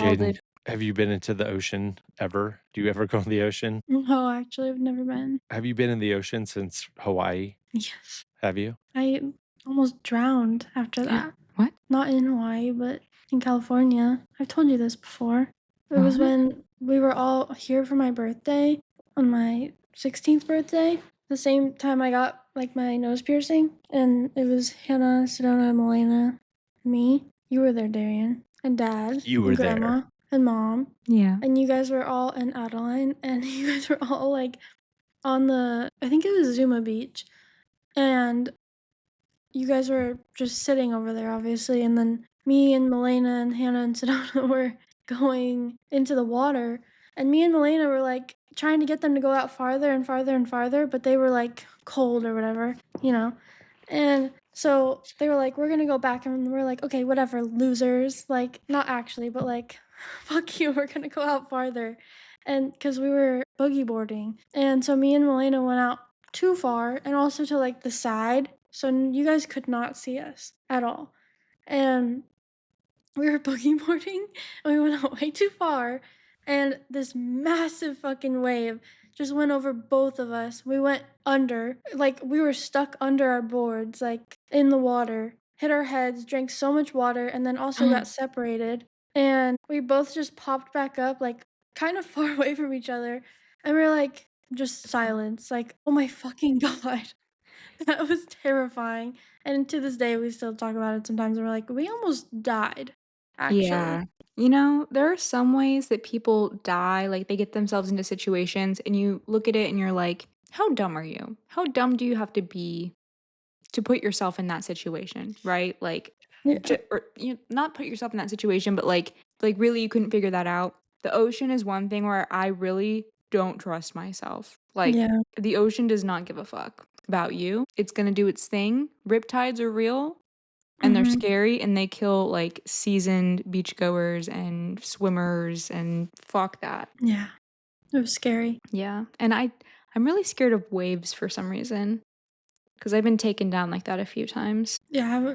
S2: All the
S1: Jaden, have you been into the ocean ever? Do you ever go in the ocean?
S3: No, actually, I've never been.
S1: Have you been in the ocean since Hawaii?
S3: Yes.
S1: Have you?
S3: I almost drowned after that.
S2: What?
S3: Not in Hawaii, but in California. I've told you this before. It was
S2: What?
S3: when we were all here for my birthday, on my 16th birthday, the same time I got, like, my nose piercing, and it was Hannah, Sedona, Milena, me. You were there, Darian, and Dad,
S1: You
S3: and
S1: were there.
S3: Grandma, and Mom,
S2: Yeah.
S3: and you guys were all in Adeline, and you guys were all, like, on the I think it was Zuma Beach, and you guys were just sitting over there, obviously, and then me and Milena and Hannah and Sedona were going into the water, and me and Milena were, like, trying to get them to go out farther and farther and farther, but they were, like, cold or whatever, you know? And so they were like, "We're gonna go back," and we're like, "Okay, whatever, losers." Like, not actually, but like, "Fuck you, we're gonna go out farther." And because we were boogie boarding. And so me and Milena went out too far and also to like the side. So you guys could not see us at all. And we were boogie boarding and we went out way too far. And this massive fucking wave just went over both of us. We went under, like we were stuck under our boards, like in the water, hit our heads, drank so much water, and then also got separated. And we both just popped back up, like kind of far away from each other. And we are like, just silence, like, oh my fucking God. That was terrifying. And to this day, we still talk about it sometimes. And we're like, we almost died, actually.
S2: Yeah. You know, there are some ways that people die, like they get themselves into situations and you look at it and you're like, how dumb are you? How dumb do you have to be to put yourself in that situation, right? Like,
S3: Yeah.
S2: or you not put yourself in that situation, but like really you couldn't figure that out. The ocean is one thing where I really don't trust myself. Like
S3: Yeah.
S2: the ocean does not give a fuck about you. It's gonna do its thing. Riptides are real and they're
S3: Mhm.
S2: scary and they kill like seasoned beachgoers and swimmers and fuck that.
S3: Yeah. It was scary.
S2: Yeah. And I'm really scared of waves for some reason because I've been taken down like that a few times.
S3: Yeah,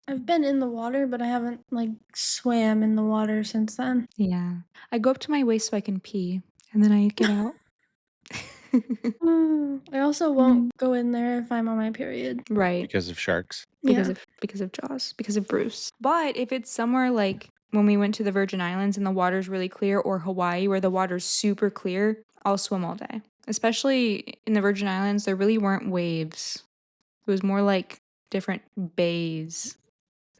S3: I've been in the water, but I haven't, like, swam in the water since then.
S2: Yeah. I go up to my waist so I can pee and then I get out.
S3: I also won't
S2: Mm,
S3: go in there if I'm on my period.
S2: right.
S1: Because of sharks.
S3: Yeah.
S2: Because of Jaws, because of Bruce. But if it's somewhere like when we went to the Virgin Islands and the water's really clear, or Hawaii where the water's super clear, I'll swim all day. Especially in the Virgin Islands, there really weren't waves. It was more like different bays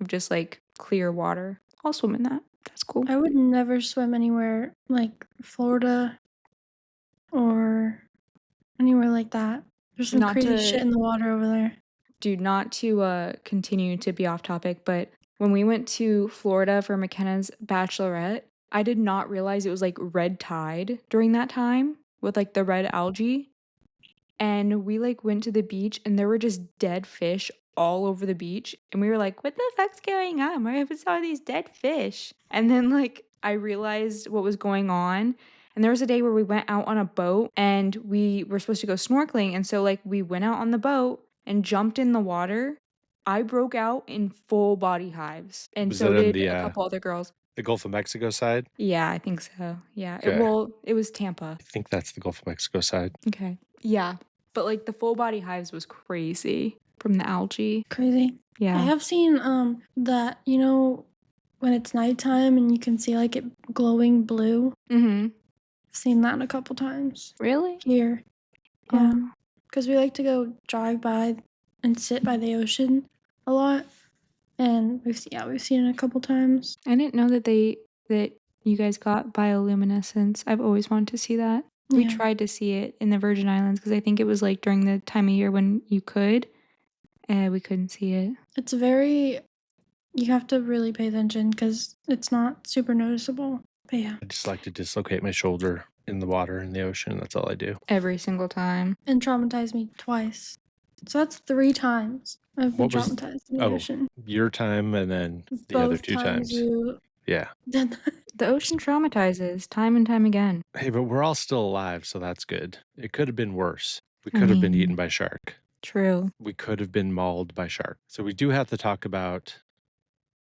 S2: of just like clear water. I'll swim in that. That's cool.
S3: I would never swim anywhere like Florida or anywhere like that. There's some
S2: Not
S3: crazy shit
S2: to
S3: in the water over there.
S2: Dude, not to continue to be off topic, but when we went to Florida for McKenna's bachelorette, I did not realize it was like red tide during that time with like the red algae. And we like went to the beach and there were just dead fish all over the beach. And we were like, what the fuck's going on? Why have we saw these dead fish? And then like I realized what was going on. And there was a day where we went out on a boat and we were supposed to go snorkeling. And so like we went out on the boat and jumped in the water. I broke out in full body hives. And
S1: Was
S2: so
S1: that on
S2: did a couple other girls.
S1: the Gulf of Mexico side?
S2: Yeah, I think so. Yeah.
S1: Okay.
S2: It was Tampa.
S1: I think that's the Gulf of Mexico side.
S2: Okay. Yeah. But like the full body hives was crazy from the algae.
S3: Crazy.
S2: Yeah.
S3: I have seen that, you know, when it's nighttime and you can see like it glowing blue.
S2: Mm-hmm.
S3: I've seen that a couple times
S2: Really?
S3: here. Yeah.
S2: Oh.
S3: Because we like to go drive by and sit by the ocean a lot. And we've seen it a couple times.
S2: I didn't know that you guys got bioluminescence. I've always wanted to see that. We
S3: Yeah.
S2: tried to see it in the Virgin Islands because I think it was like during the time of year when you could, and we couldn't see it.
S3: It's you have to really pay attention because it's not super noticeable. But yeah.
S1: I just like to dislocate my shoulder in the water in the ocean. That's all I do.
S2: Every single time.
S3: And traumatized me twice. So that's 3 times I've been
S1: What was-
S3: traumatized in the
S1: Oh,
S3: ocean.
S1: your time and then the other
S3: Both
S1: 2
S3: times
S1: times.
S3: you
S1: Yeah.
S3: did that.
S2: The ocean traumatizes time and time again.
S1: Hey, but we're all still alive, so that's good. It could have been worse. We
S2: I
S1: could have been
S2: mean-
S1: eaten by shark.
S2: True.
S1: We could have been mauled by shark. So we do have to talk about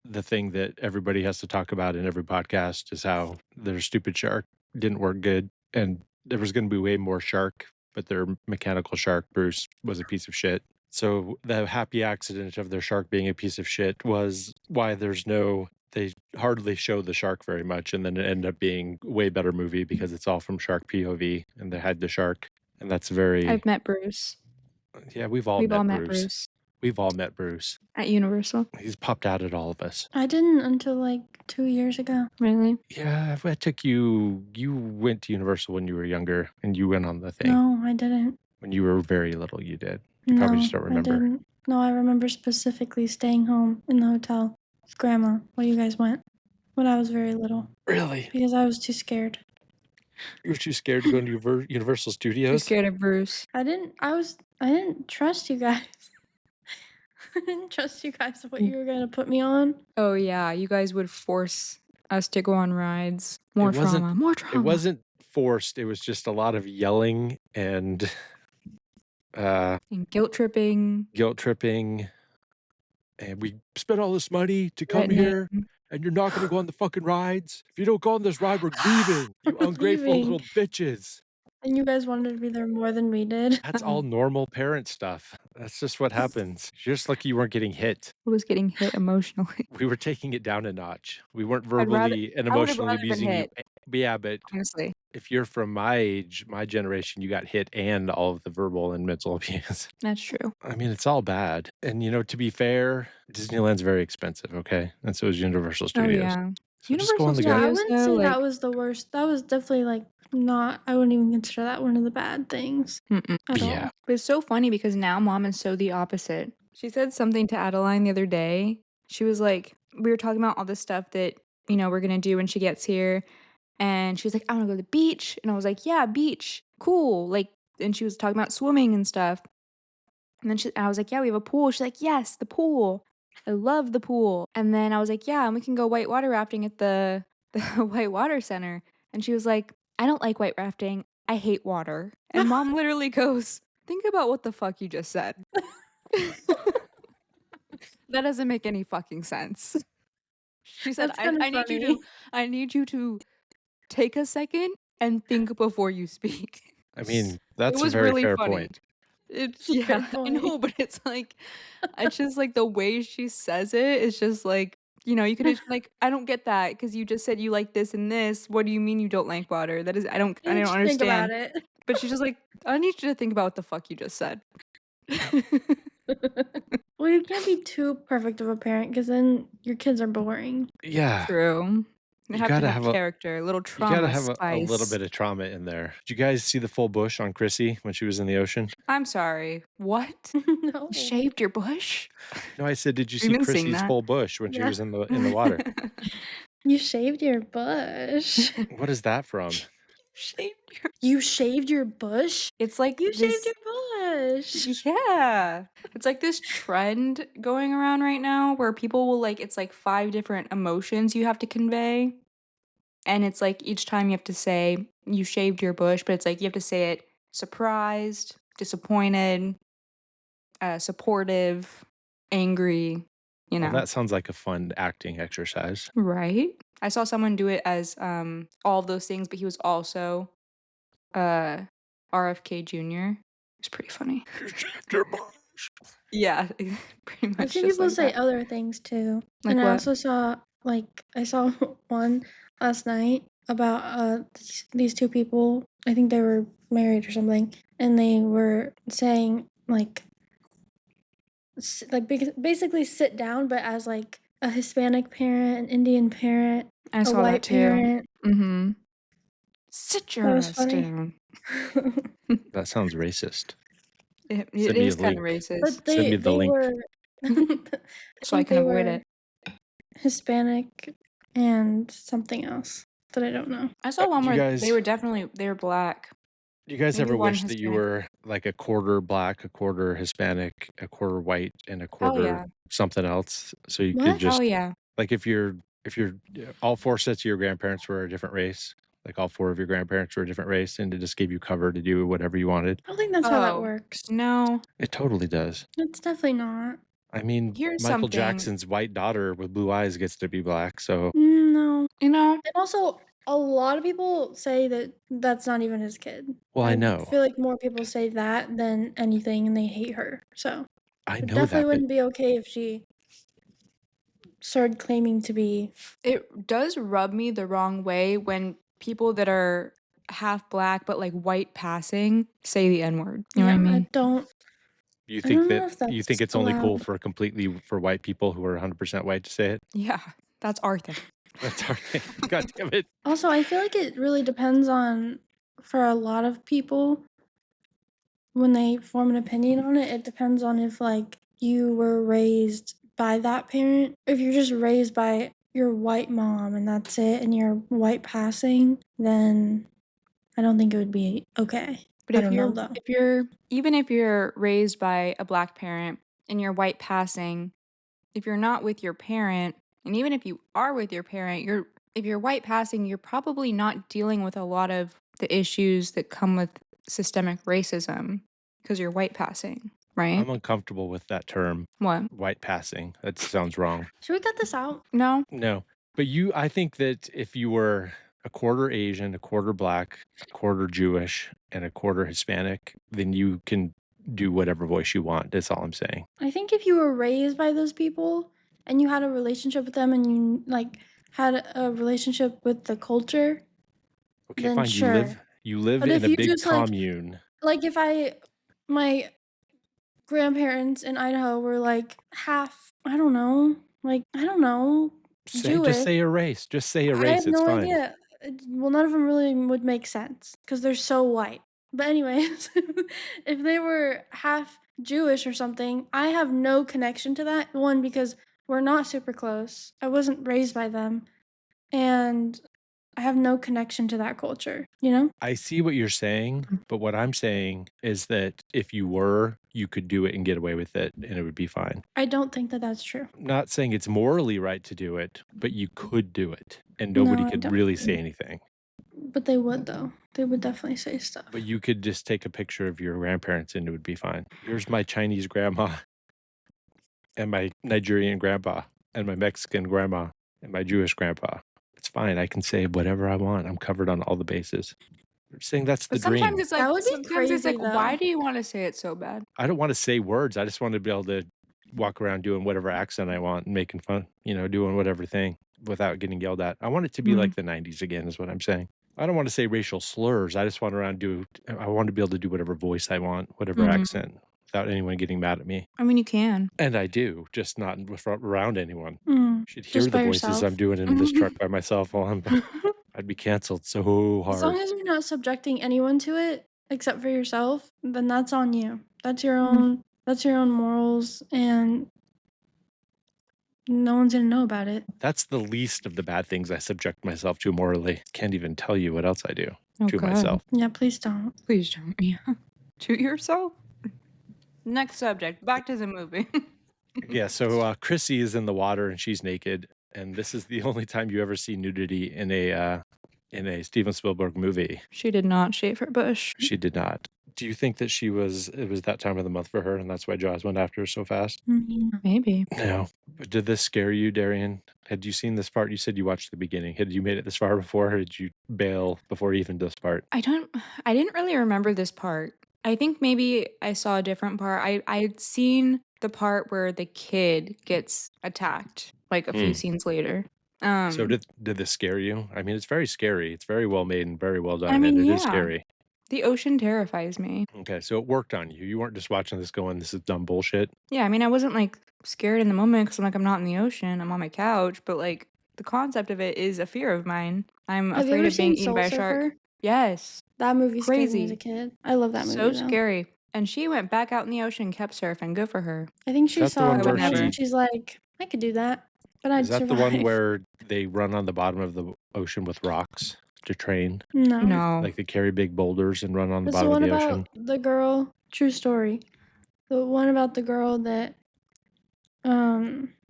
S1: the thing that everybody has to talk about in every podcast is how their stupid shark didn't work good. And there was going to be way more shark, but their mechanical shark, Bruce, was a piece of shit. So the happy accident of their shark being a piece of shit was why they hardly show the shark very much. And then it ended up being a way better movie because it's all from shark POV and they had the shark. and that's very
S2: I've met Bruce.
S1: yeah, we've all
S2: We've all
S1: met
S2: met
S1: Bruce.
S2: Bruce
S1: We've all met Bruce.
S2: at Universal.
S1: He's popped out at all of us.
S3: I didn't until like 2 years ago.
S2: Really?
S1: Yeah, I took you went to Universal when you were younger, and you went on the thing.
S3: No, I didn't.
S1: When you were very little, you did. You probably
S3: No,
S1: just don't
S3: I
S1: remember.
S3: didn't. No, I remember specifically staying home in the hotel with Grandma while you guys went when I was very little
S1: Really?
S3: because I was too scared.
S1: You were too scared to go into Universal
S2: Too
S1: Studios?
S2: scared of Bruce.
S3: I didn't trust you guys. I didn't trust you guys what you were gonna put me on.
S2: Oh yeah, you guys would force us to go on rides. More
S1: It wasn't-
S2: trauma. More
S1: It
S2: trauma.
S1: wasn't forced. It was just a lot of yelling and
S2: And guilt tripping.
S1: guilt tripping. And we spent all this money to come
S2: Threatening.
S1: here, and you're not going to go on the fucking rides. If you don't go on this ride, we're leaving. You
S3: We're
S1: ungrateful
S3: leaving.
S1: little bitches.
S3: And you guys wanted to be there more than we did.
S1: That's all normal parent stuff. That's just what happens. You're just lucky you weren't getting hit.
S2: Who was getting hit emotionally.
S1: We were taking it down a notch. We weren't
S2: I'd rather-
S1: verbally and
S2: I would've
S1: emotionally
S2: rather been
S1: abusing you.
S2: hit.
S1: Yeah, but
S2: Honestly.
S1: if you're from my age, my generation, you got hit and all of the verbal and mental abuse.
S2: That's true.
S1: I mean, it's all bad. And, to be fair, Disneyland's very expensive, okay? And so is Universal
S2: Oh
S1: Studios.
S2: yeah.
S1: So just go on the
S2: Universal
S3: Yeah, I
S1: guy.
S2: Studios,
S3: wouldn't
S2: though,
S3: say
S2: like-
S3: that was the worst. That was definitely like not. I wouldn't even consider that one of the bad things
S2: Mm-mm.
S3: at
S1: Yeah.
S3: all.
S2: But it's so funny because now mom is so the opposite. She said something to Adeline the other day. She was like, we were talking about all this stuff that, we're going to do when she gets here. And she was like, I want to go to the beach. And I was like, yeah, beach. Cool. Like, and she was talking about swimming and stuff. And then I was like, yeah, we have a pool. She's like, yes, the pool. I love the pool. And then I was like, yeah, and we can go whitewater rafting at the Whitewater Center. And she was like, I don't like white rafting. I hate water. And mom literally goes, think about what the fuck you just said. That doesn't make any fucking sense. She said,
S3: That's kinda
S2: I need you
S3: funny.
S2: to I need you to take a second and think before you speak.
S1: I mean, that's a
S2: was
S1: very
S2: really
S1: fair
S2: funny.
S1: point.
S2: It's
S3: Fair
S2: yeah, I
S3: point.
S2: know, but it's like it's just like the way she says it is just like, you could have like, I don't get that because you just said you like this and this. What do you mean you don't like water? That is I don't
S3: You should think about
S2: understand.
S3: it.
S2: But she's just like, I need you to think about what the fuck you just said.
S3: Well, you can't be too perfect of a parent because then your kids are boring.
S1: Yeah.
S2: True. They
S1: You
S2: have to
S1: gotta
S2: have
S1: have
S2: character, a little
S1: You
S2: trauma
S1: gotta have a little
S2: spice.
S1: bit of trauma in there. Did you guys see the full bush on Chrissy when she was in the ocean?
S2: I'm sorry. What?
S3: No.
S2: You shaved your bush?
S1: No, I said, did you
S2: We've
S1: see
S2: been seeing
S1: Chrissy's
S2: that.
S1: full bush when she
S3: Yeah.
S1: was in the water?
S3: You shaved your bush.
S1: What is that from?
S2: Shaved your
S3: You shaved your bush?
S2: It's like
S3: You
S2: this,
S3: shaved your bush.
S2: yeah. It's like this trend going around right now where people will it's like 5 different emotions you have to convey. And it's like each time you have to say you shaved your bush, but it's like you have to say it surprised, disappointed, supportive, angry,
S1: Well, that sounds like a fun acting exercise.
S2: Right? I saw someone do it as all of those things, but he was also RFK Jr. It's pretty funny. Yeah, pretty much.
S3: I've seen
S2: just
S3: people
S2: like
S3: say
S2: that.
S3: other things too.
S2: Like
S3: and I
S2: what?
S3: also saw I saw one last night about these two people. I think they were married or something, and they were saying basically sit down, but as like a Hispanic parent, an Indian parent,
S2: I
S3: a
S2: saw that
S3: white
S2: too.
S3: parent.
S2: Mm-hmm. Sit your
S3: That was
S2: ass
S3: funny.
S2: down.
S1: That sounds racist.
S2: It
S1: Send me
S2: is
S1: a
S2: kind of
S1: link.
S2: racist,
S3: But
S1: Send me the
S3: they
S1: link.
S3: were
S2: so I
S3: think
S2: can
S3: they
S2: avoid
S3: were
S2: it.
S3: Hispanic and something else that I don't know.
S2: I saw one
S1: you
S2: where
S1: guys-
S2: they were black.
S1: Do you guys
S2: Maybe
S1: ever
S2: one
S1: wish that you
S2: Hispanic.
S1: were like a quarter black, a quarter Hispanic, a quarter white, and a
S2: Oh
S1: quarter
S2: yeah.
S1: something else? So you
S3: What?
S1: could just
S2: Oh yeah.
S1: like if you're all 4 sets of your grandparents were a different race, like all 4 of your grandparents were a different race, and it just gave you cover to do whatever you wanted.
S3: I don't think that's how that
S2: Oh.
S3: works.
S2: No.
S1: It totally does.
S3: It's definitely not.
S1: I mean,
S2: Here's
S1: Michael
S2: something.
S1: Jackson's white daughter with blue eyes gets to be black, so
S3: No.
S2: And
S3: also, a lot of people say that that's not even his kid.
S1: well, I know.
S3: feel like more people say that than anything, and they hate her. So
S1: I
S3: it
S1: know
S3: definitely
S1: that, but
S3: wouldn't be okay if she started claiming to be.
S2: it does rub me the wrong way when people that are half black, but, like, white passing, say the N-word. You know what I
S3: Yeah,
S2: mean?
S1: You
S3: I
S1: think
S3: don't
S1: that
S3: know if
S1: you think
S3: that's
S1: it's only cool
S3: allowed.
S1: for white people who are 100% white to say it?
S2: Yeah, that's our thing.
S1: That's our thing. God damn it.
S3: Also, I feel like it really depends on for a lot of people, when they form an opinion on it, it depends on if, like, you were raised by that parent. If you're just raised by your white mom and that's it, and you're white passing, then I don't think it would be okay.
S2: But
S3: I don't know, though.
S2: if you're raised by a black parent and you're white passing, if you're not with your parent, and even if you are with your parent, if you're white passing, you're probably not dealing with a lot of the issues that come with systemic racism because you're white passing, right?
S1: I'm uncomfortable with that term,
S2: What?
S1: white passing. That sounds wrong.
S3: Should we cut this out?
S2: No?
S1: No. But I think that if you were a quarter Asian, a quarter black, a quarter Jewish, and a quarter Hispanic, then you can do whatever voice you want. That's all I'm saying.
S3: I think if you were raised by those people and you had a relationship with them and you, like, had a relationship with the culture,
S1: Okay,
S3: then
S1: fine.
S3: sure.
S1: You live
S3: But
S1: in
S3: if
S1: a
S3: you
S1: big
S3: just,
S1: commune.
S3: like if my grandparents in Idaho were, like, half, I don't know,
S1: Just
S3: Jewish.
S1: say a race. Just say a
S3: I have
S1: race. It's
S3: no
S1: fine.
S3: idea. Well, none of them really would make sense because 'cause they're so white. But anyways, if they were half Jewish or something, I have no connection to that. One, because we're not super close. I wasn't raised by them, and I have no connection to that culture, you know?
S1: I see what you're saying, but what I'm saying is that if you were, you could do it and get away with it and it would be fine.
S3: I don't think that that's true.
S1: I'm not saying it's morally right to do it, but you could do it and nobody
S3: No, I
S1: could
S3: don't.
S1: really say anything.
S3: But they would, though. They would definitely say stuff.
S1: But you could just take a picture of your grandparents and it would be fine. Here's my Chinese grandma and my Nigerian grandpa and my Mexican grandma and my Jewish grandpa. It's fine. I can say whatever I want. I'm covered on all the bases. I'm saying that's the
S2: But sometimes
S1: dream.
S2: it's like
S3: That would be crazy,
S2: why
S3: though.
S2: do you wanna say it so bad?
S1: I don't want to say words. I just want to be able to walk around doing whatever accent I want and making fun, doing whatever thing without getting yelled at. I want it to be like the 90s again, is what I'm saying. I don't want to say racial slurs. I just want I want to be able to do whatever voice I want, whatever
S2: Mhm.
S1: accent, without anyone getting mad at me.
S2: I mean, you can.
S1: And I do, just not around anyone.
S3: Mm,
S1: You should hear
S3: just
S1: the
S3: by
S1: voices
S3: yourself.
S1: I'm doing in this truck by myself while I'd be canceled so
S3: As long
S1: hard.
S3: as you're not subjecting anyone to it except for yourself, then that's on you. That's your
S2: Mhm.
S3: own morals, and no one's gonna know about it.
S1: That's the least of the bad things I subject myself to morally. Can't even tell you what else I do
S2: Oh,
S1: to
S2: God.
S1: myself.
S3: Yeah, please don't.
S2: Please don't. Yeah. To yourself? Next subject. Back to the movie.
S1: Yeah, so Chrissy is in the water and she's naked, and this is the only time you ever see nudity in a Steven Spielberg movie.
S2: She did not shave her bush.
S1: She did not. Do you think that it was that time of the month for her, and that's why Jaws went after her so fast?
S2: Maybe.
S1: No. But did this scare you, Darian? Had you seen this part? You said you watched the beginning. Had you made it this far before, or did you bail before even this part?
S2: I didn't really remember this part. I think maybe I saw a different part. I'd seen the part where the kid gets attacked, like, a few scenes later.
S1: So did this scare you? I mean, it's very scary. It's very well made and very well
S2: I
S1: done, and
S2: mean,
S1: it is
S2: yeah.
S1: scary.
S2: The ocean terrifies me.
S1: Okay, so it worked on you. You weren't just watching this going, "This is dumb bullshit."
S2: Yeah, I mean, I wasn't, like, scared in the moment because 'cause I'm like, I'm not in the ocean, I'm on my couch, but, like, the concept of it is a fear of mine. I'm
S3: Have you
S2: afraid
S3: ever
S2: of being
S3: seen
S2: eaten
S3: Soul
S2: by a shark.
S3: Surfer?
S2: Yes.
S3: That movie scared me as a
S2: Crazy.
S3: kid. I love that movie,
S2: So
S3: though.
S2: scary. And she went back out in the ocean, kept surfing. Good for her.
S3: I think
S1: Is
S3: she
S1: that the
S3: saw
S1: one
S3: it
S2: I would
S1: where
S3: once
S2: never.
S3: and she's like, I could do that, but
S1: is
S3: I'd
S1: that the one
S3: survive.
S1: where they run on the bottom of the ocean with rocks to train?
S3: No.
S2: No.
S1: Like they carry big boulders and run on the
S3: It's the
S1: bottom of
S3: one
S1: the ocean?
S3: about the girl, true story. The one about the girl that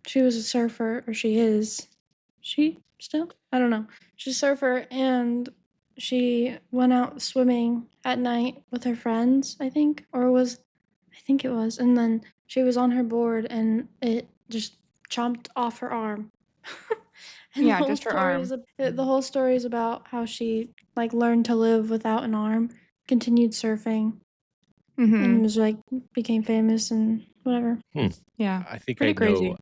S3: she was a surfer, or she is. She still? I don't know. She's a surfer and she went out swimming at night with her friends, I think. I think it was. And then she was on her board and it just chomped off her arm. And
S2: Yeah, just her arm.
S3: the whole story is about how she, like, learned to live without an arm, continued surfing,
S2: Mhm.
S3: and was like became famous and whatever.
S2: Yeah.
S1: I think I
S2: Pretty crazy.
S1: know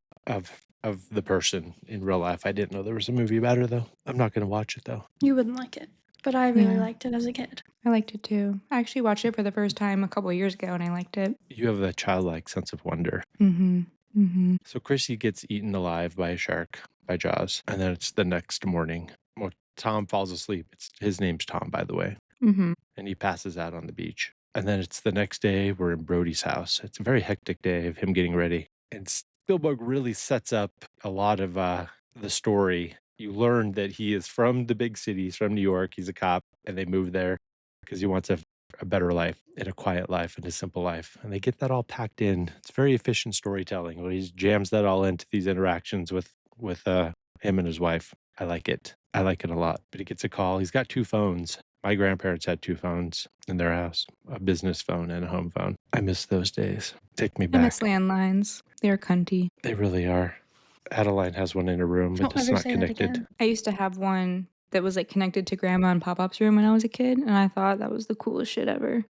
S1: of the person in real life. I didn't know there was a movie about her though. I'm not gonna watch it though.
S3: You wouldn't like it. but I really
S2: Yeah.
S3: liked it as a kid.
S2: I liked it too. I actually watched it for the first time a couple of years ago, and I liked it.
S1: You have a childlike sense of wonder.
S2: Mhm. Mhm.
S1: So Chrissy gets eaten alive by a shark, by Jaws, and then it's the next morning. Well, Tom falls asleep. His name's Tom, by the way,
S2: Mhm.
S1: and he passes out on the beach. And then it's the next day. We're in Brody's house. It's a very hectic day of him getting ready. And Spielberg really sets up a lot of the story. You learn that he is from the big city. He's from New York. He's a cop, and they moved there because he wants a better life and a quiet life and a simple life. And they get that all packed in. It's very efficient storytelling. Where he jams that all into these interactions with him and his wife. I like it. I like it a lot. But he gets a call. He's got two phones. My grandparents had two phones in their house, a business phone and a home phone. I miss those days. Take me
S2: I miss
S1: back.
S2: landlines. They're cunty.
S1: They really are. Adeline has one in her room, but
S3: Don't
S1: it's
S3: ever
S1: not
S3: say that
S1: connected.
S3: again.
S2: I used to have one that was, like, connected to grandma and pop-pop's room when I was a kid, and I thought that was the coolest shit ever.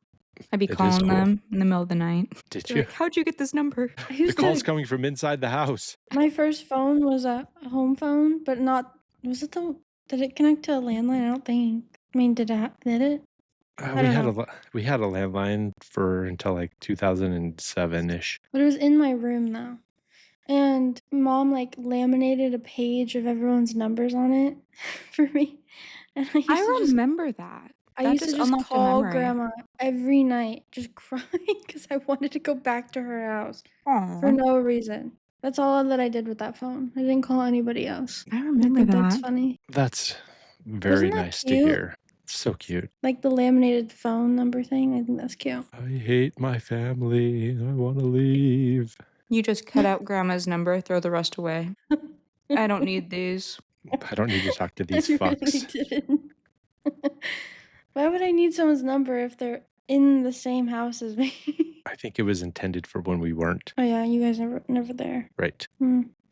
S2: I'd be
S1: It is
S2: calling
S1: cool.
S2: them in the middle of the night.
S1: Did
S2: Be
S1: you?
S2: like, "How'd you get this number?"
S3: I
S1: The
S3: used
S1: call's
S3: to
S1: coming from inside the house.
S3: My first phone was a home phone, but not was it the did it connect to a landline? I don't think. I mean, did it? I don't know.
S1: We had a landline for until like 2007-ish.
S3: But it was in my room though. And mom like laminated a page of everyone's numbers on it for me. And
S2: I remember that.
S3: I
S2: That
S3: used to
S2: just
S3: just
S2: unlocked a
S3: call
S2: memory.
S3: grandma every night, just crying because I wanted to go back to her house for
S2: Aw.
S3: no reason. That's all that I did with that phone. I didn't call anybody else.
S2: I
S3: I
S2: remember
S3: think that's
S2: that.
S3: funny.
S1: That's very
S3: Wasn't that
S1: nice to
S3: cute?
S1: hear. So cute.
S3: Like the laminated phone number thing? I think that's cute.
S1: I hate my family. I want to leave.
S2: You just cut out grandma's number, throw the rest away. I don't need these.
S1: I don't need to talk to
S3: I
S1: these
S3: really
S1: fucks.
S3: didn't. Why would I need someone's number if they're in the same house as me?
S1: I think it was intended for when we weren't.
S3: Oh yeah, you guys never there.
S1: Right.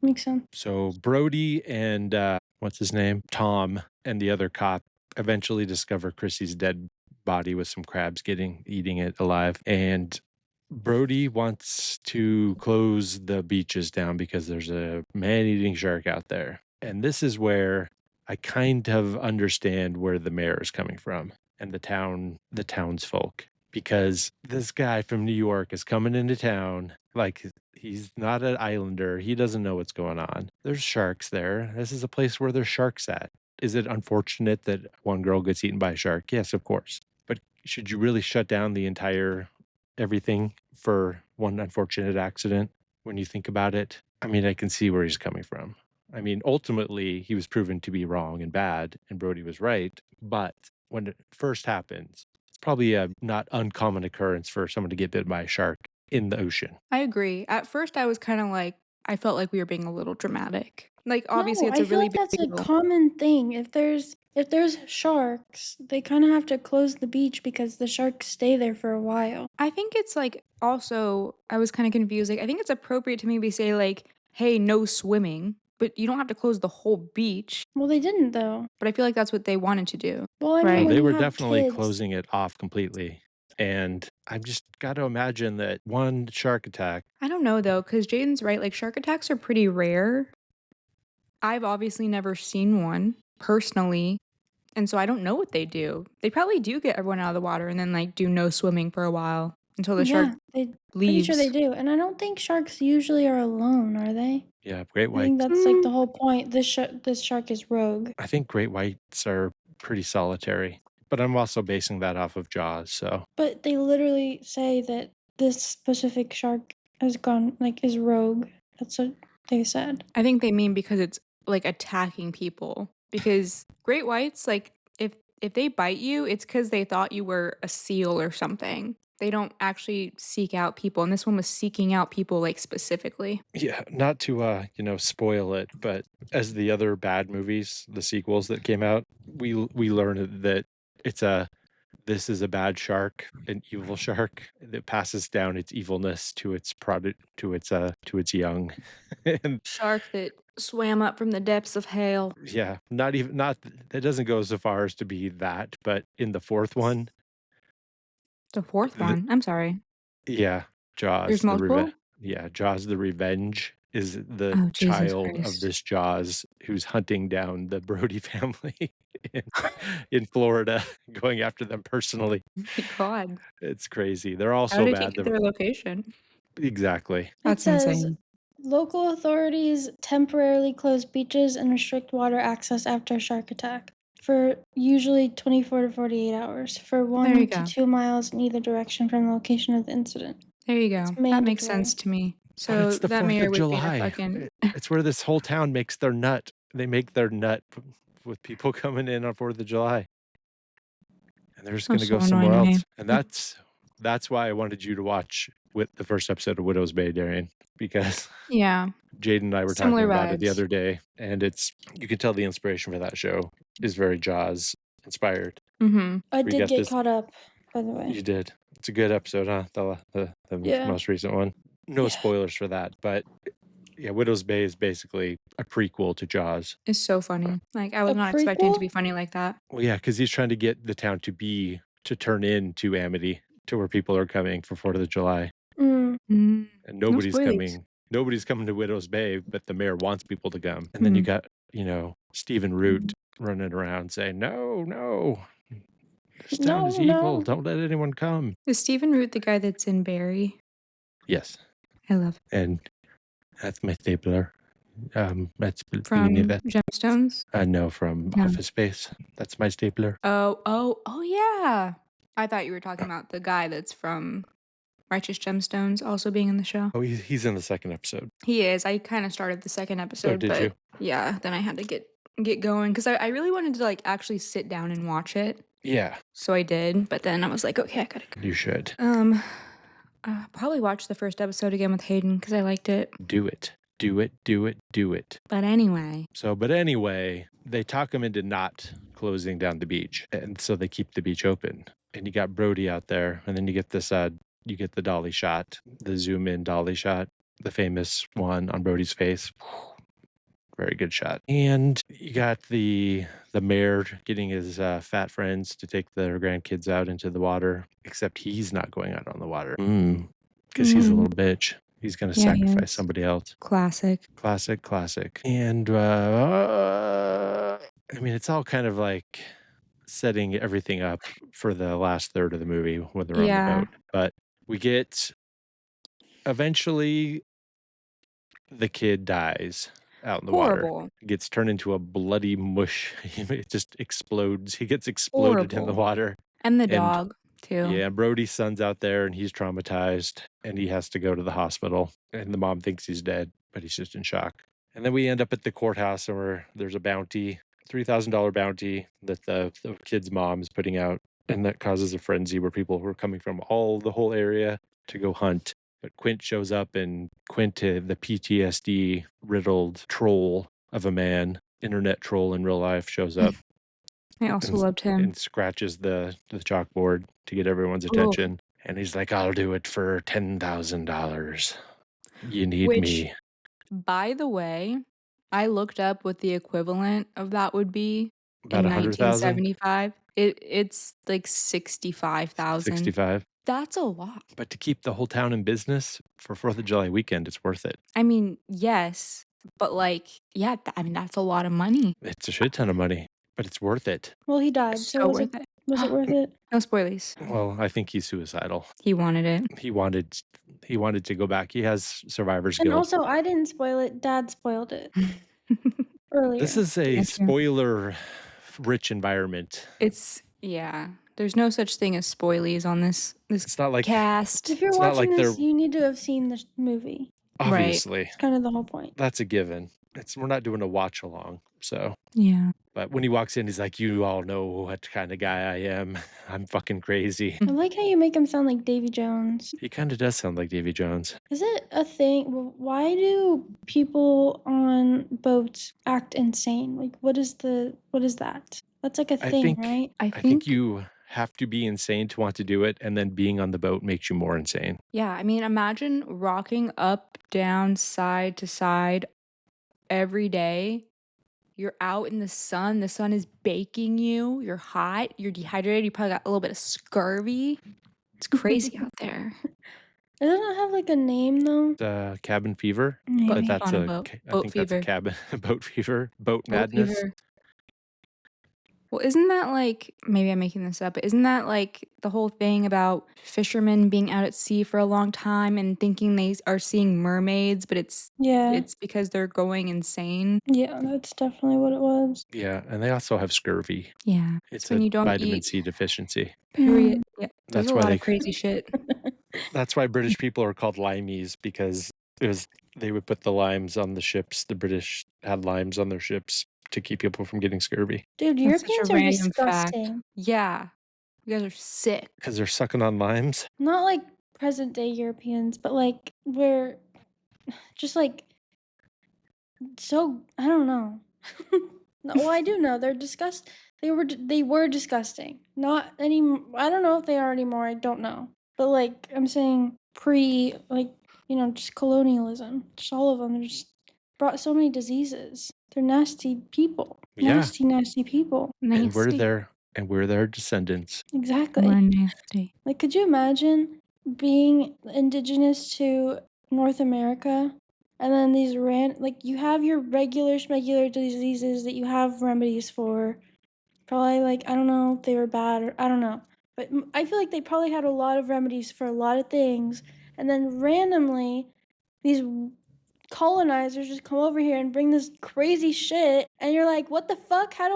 S3: Makes sense.
S1: So Brody and what's his name? Tom and the other cop eventually discover Chrissy's dead body with some crabs eating it alive. And Brody wants to close the beaches down because there's a man-eating shark out there. And this is where I kind of understand where the mayor is coming from and the townsfolk. Because this guy from New York is coming into town like he's not an islander. He doesn't know what's going on. There's sharks there. This is a place where there's sharks at. Is it unfortunate that one girl gets eaten by a shark? Yes, of course. But should you really shut down the entire everything for one unfortunate accident when you think about it? I mean, I can see where he's coming from. I mean, ultimately, he was proven to be wrong and bad, and Brody was right. But when it first happens, it's probably a not uncommon occurrence for someone to get bitten by a shark in the ocean.
S2: I agree. At first, I was kind of like, I felt like we were being a little dramatic. Like, obviously,
S3: No,
S2: it's
S3: I
S2: a
S3: feel
S2: really
S3: like
S2: big
S3: that's a
S2: deal.
S3: common thing. If there's sharks, they kind of have to close the beach because the sharks stay there for a while.
S2: I think it's like also, I was kind of confused. Like, I think it's appropriate to maybe say, like, hey, no swimming, but you don't have to close the whole beach.
S3: Well, they didn't though.
S2: But I feel like that's what they wanted to do.
S3: Well, I mean,
S2: Right.
S3: when
S1: They
S3: you
S1: were
S3: have
S1: definitely
S3: kids,
S1: closing it off completely. And I've just got to imagine that one shark attack.
S2: I don't know though, because Jaden's right. Like, shark attacks are pretty rare. I've obviously never seen one personally. And so I don't know what they do. They probably do get everyone out of the water and then like do no swimming for a while until the shark
S3: yeah, they pretty sure
S2: leaves.
S3: they do. And I don't think sharks usually are alone, are they?
S1: Yeah, great
S3: I think
S1: whites.
S3: that's like the whole point. This shark is rogue.
S1: I think great whites are pretty solitary, but I'm also basing that off of Jaws. So
S3: But they literally say that this specific shark is rogue. That's what they said.
S2: I think they mean because it's like attacking people. Because great whites, like if they bite you, it's because they thought you were a seal or something. They don't actually seek out people. And this one was seeking out people like specifically.
S1: yeah, not to spoil it, but as the other bad movies, the sequels that came out, we learned that this is a bad shark, an evil shark that passes down its evilness to its product to its young. And
S2: Shark that swam up from the depths of hell.
S1: yeah, not that doesn't go so far as to be that, but in the fourth one,
S2: The fourth
S1: the,
S2: one. I'm sorry.
S1: yeah,
S2: There's multiple?
S1: Jaws the Revenge. is the
S2: Oh, Jesus
S1: child of
S2: Christ.
S1: this Jaws who's hunting down the Brody family in in Florida, going after them personally.
S2: Oh my god.
S1: It's crazy. They're all
S2: How
S1: so
S2: did he
S1: bad.
S2: get their location?
S1: Exactly.
S3: It
S2: That's
S3: says
S2: insane.
S3: local authorities temporarily close beaches and restrict water access after a shark attack for usually 24 to 48 hours for
S2: There you
S3: 1 to
S2: go.
S3: 2 miles in either direction from the location of the incident.
S2: There you
S3: It's
S2: go. That makes sense
S3: mandatory.
S2: to me.
S1: But
S2: So
S1: it's the
S2: that
S1: 4th
S2: mayor
S1: of
S2: would be in a
S1: July.
S2: fucking
S1: It's where this whole town makes their nut. They make their nut with people coming in on 4th of July. And they're just
S2: That's
S1: gonna
S2: so
S1: go
S2: annoying
S1: somewhere
S2: to me.
S1: else. And that's why I wanted you to watch with the first episode of Widow's Bay, Darian, because
S2: Yeah.
S1: Jade and I were talking
S2: Similar
S1: about it the
S2: vibes.
S1: other day, and you can tell the inspiration for that show is very Jaws inspired.
S2: Mhm.
S3: I
S1: We
S3: did
S1: got
S3: get
S1: this.
S3: caught up, by the way.
S1: You did. It's a good episode, huh? The
S3: Yeah.
S1: most recent one. No
S3: Yeah.
S1: spoilers for that, but yeah, Widow's Bay is basically a prequel to Jaws.
S2: It's so funny. Like, I was
S3: A
S2: not expecting it to
S3: prequel?
S2: be funny like that.
S1: Well, yeah, because he's trying to get the town to turn into Amity, to where people are coming for 4th of July.
S3: Mm.
S2: Mm.
S1: And
S2: No
S1: nobody's
S2: spoilies.
S1: coming. Nobody's coming to Widow's Bay, but the mayor wants people to come. And then you got, Stephen Root running around saying, "No, no, this town is evil.
S3: No.
S1: Don't let anyone come."
S2: Is Stephen Root the guy that's in Barry?
S1: Yes,
S2: I love
S1: and that's my stapler. That's
S2: from
S1: you need that.
S2: Gemstones?
S1: No, from
S2: No.
S1: Office Space. That's my stapler.
S2: Oh, yeah. I thought you were talking about the guy that's from Righteous Gemstones also being in the show.
S1: Oh, he's in the second episode.
S2: He is. I kind of started the second episode,
S1: did
S2: but
S1: you?
S2: yeah, then I had to get going because I really wanted to like actually sit down and watch it.
S1: Yeah,
S2: So I did, but then I was like, okay, I gotta go.
S1: you should
S2: Probably watch the first episode again with Hayden because I liked it.
S1: do it. Do it. Do it. Do it.
S2: But anyway,
S1: But anyway, they talk him into not closing down the beach, and so they keep the beach open. And you got Brody out there, and then you get this. You get the dolly shot, the zoom in dolly shot, the famous one on Brody's face. Very good shot. And you got the mayor getting his fat friends to take their grandkids out into the water, except he's not going out on the water because he's a little bitch. He's going to
S2: Yeah, he
S1: sacrifice
S2: is.
S1: somebody else.
S2: Classic.
S1: And I mean, it's all kind of like setting everything up for the last third of the movie when they're on the boat. But we get eventually the kid dies out in the water.
S2: Horrible.
S1: Gets turned into a bloody mush. It just explodes. He gets exploded in the
S2: Horrible.
S1: water.
S2: And the
S1: And
S2: dog, too.
S1: yeah, Brody's son's out there and he's traumatized and he has to go to the hospital. And the mom thinks he's dead, but he's just in shock. And then we end up at the courthouse where there's a bounty, $3,000 bounty that the kid's mom is putting out. And that causes a frenzy where people were coming from the whole area to go hunt. But Quint shows up, and Quint, the PTSD riddled troll of a man, internet troll in real life, shows up
S2: I also
S1: and,
S2: loved him.
S1: and scratches the chalkboard to get everyone's attention. And he's like, "I'll do it for $10,000. You need me."
S2: By the way, I looked up what the equivalent of that would be
S1: About
S2: in
S1: 100,000?
S2: 1975. It's like 65,000.
S1: 65.
S2: That's a lot.
S1: But to keep the whole town in business for 4th of July weekend, it's worth it.
S2: I mean, yes, but like, yeah, I mean, that's a lot of money.
S1: It's a shit ton of money, but it's worth it.
S3: Well, he died,
S2: It's
S3: so
S2: so
S3: was
S2: worth
S3: it
S2: it.
S3: worth it?
S2: No spoilies.
S1: Well, I think he's suicidal.
S2: He wanted it.
S1: He wanted to go back. He has survivor's
S3: And
S1: guilt.
S3: also, I didn't spoil it. Dad spoiled it earlier.
S1: This is a
S2: Yeah, true.
S1: spoiler-rich environment.
S2: Yeah. There's no such thing as spoilies on this
S1: It's not like
S2: cast.
S3: If you're
S1: It's not
S3: watching
S1: like
S3: this,
S1: they're-
S3: you need to have seen the movie.
S1: obviously
S3: It's kind of the whole point.
S1: that's a given. We're not doing a watch along. So,
S2: Yeah.
S1: but when he walks in, he's like, "You all know what kind of guy I am. I'm fucking crazy."
S3: I like how you make him sound like Davy Jones.
S1: He kind of does sound like Davy Jones.
S3: Is it a thing? Why do people on boats act insane? Like, what is that? That's like a
S1: I
S3: thing,
S1: think-
S3: right?
S2: I
S1: I think
S2: think
S1: you have to be insane to want to do it, and then being on the boat makes you more insane.
S2: Yeah, I mean, imagine rocking up, down, side to side every day. You're out in the sun is baking you, you're hot, you're dehydrated, you probably got a little bit of scurvy. It's crazy out there.
S3: Doesn't it have, like, a name, though?
S1: Cabin fever,
S2: But
S1: but
S3: Maybe.
S1: that's
S2: on a
S1: a
S2: boat.
S1: I
S2: Boat
S1: think that's a
S2: fever.
S1: cabin boat fever, boat
S2: Boat
S1: madness.
S2: fever. Well, isn't that like maybe I'm making this up, but isn't that like the whole thing about fishermen being out at sea for a long time and thinking they are seeing mermaids, but
S3: Yeah.
S2: it's because they're going insane?
S3: Yeah, that's definitely what it was.
S1: Yeah, and they also have scurvy.
S2: Yeah. It's
S1: It's
S2: when
S1: a
S2: you don't
S1: vitamin
S2: eat,
S1: C deficiency.
S2: period.
S3: Mm.
S2: Yeah. There's
S1: That's
S2: a
S1: why
S2: lot of
S1: they
S2: crazy shit.
S1: that's why British people are called limeys because it was they would put the limes on the ships. The British had limes on their ships to keep people from getting scurvy
S3: Dude,
S2: That's such a
S3: Europeans are
S2: random fact.
S3: disgusting.
S2: Yeah. You guys are sick.
S1: because they're sucking on limes.
S3: Not like present day Europeans, but, like, we're just, like, so I don't know. No, well, I do know, they were disgusting. Not any I don't know if they are anymore, I don't know. But, like, I'm saying like, just colonialism, just all of them just brought so many diseases. They're nasty people.
S1: Yeah,
S3: Nasty, nasty people.
S1: and
S2: Nasty.
S1: we're their descendants.
S2: We're
S3: Exactly.
S2: nasty.
S3: Like, could you imagine being indigenous to North America and then like, you have your regular schmegular diseases that you have remedies for. Probably, like, I don't know if they were bad or I don't know. But I feel like they probably had a lot of remedies for a lot of things. And then randomly, these colonizers just come over here and bring this crazy shit. And you're like, what the fuck? What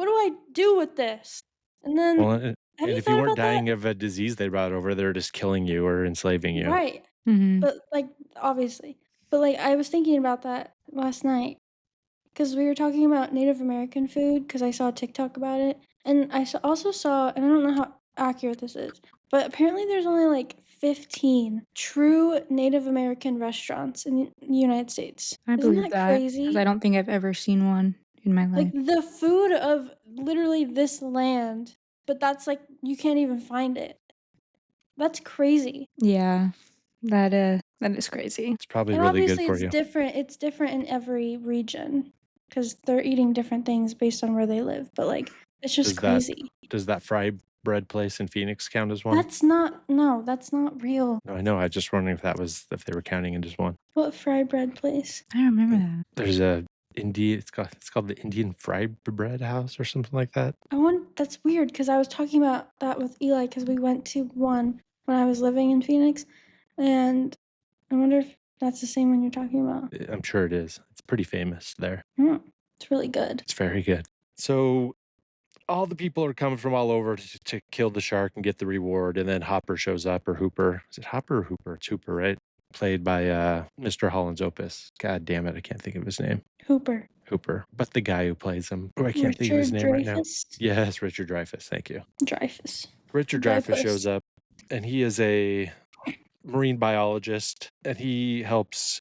S3: do I do with this? And
S1: Well,
S3: then,
S1: and
S3: have you
S1: if you
S3: thought
S1: weren't
S3: about that?
S1: dying of a disease they brought over, they're just killing you or enslaving you.
S3: Right.
S2: Mhm.
S3: But, like, obviously. But, like, I was thinking about that last night because we were talking about Native American food because I saw a TikTok about it. And also saw, and I don't know how accurate this is, but apparently there's only like 15 true Native American restaurants in the United States.
S2: I
S3: Isn't
S2: believe
S3: that
S2: that because I
S3: crazy?
S2: don't think I've ever seen one in my
S3: Like
S2: life.
S3: the food of literally this land, but that's like, you can't even find it. That's crazy.
S2: Yeah. That is crazy.
S1: It's probably
S3: And
S1: really good
S3: obviously
S1: for you.
S3: it's different in every region because 'cause they're eating different things based on where they live, but, like, it's just
S1: Does that
S3: crazy.
S1: does that fry bread place in Phoenix count as one?
S3: That's not real.
S1: No, I know. I was just wondering if they were counting it as one.
S3: What fry bread place?
S2: I remember that.
S1: There's a Indian. It's called the Indian Fry Bread House or something like that.
S3: That's weird because I was talking about that with Eli because we went to one when I was living in Phoenix, and I wonder if that's the same one you're talking about.
S1: I'm sure it is. It's pretty famous there.
S3: Mm, it's really good.
S1: It's very good. So all the people are coming from all over to kill the shark and get the reward, and then Hopper shows up, or Hooper. Is it Hopper or Hooper? It's Hooper, right? Played by Mr. Holland's Opus. God damn it, I can't think of his name.
S3: Hooper.
S1: Hooper. But the guy who plays him. Oh, I can't think of his
S3: Richard
S1: name right now.
S3: Dreyfuss?
S1: Yes, Richard Dreyfuss. Thank you.
S3: Dreyfuss.
S1: Richard Dreyfuss shows up, and he is a marine biologist, and he helps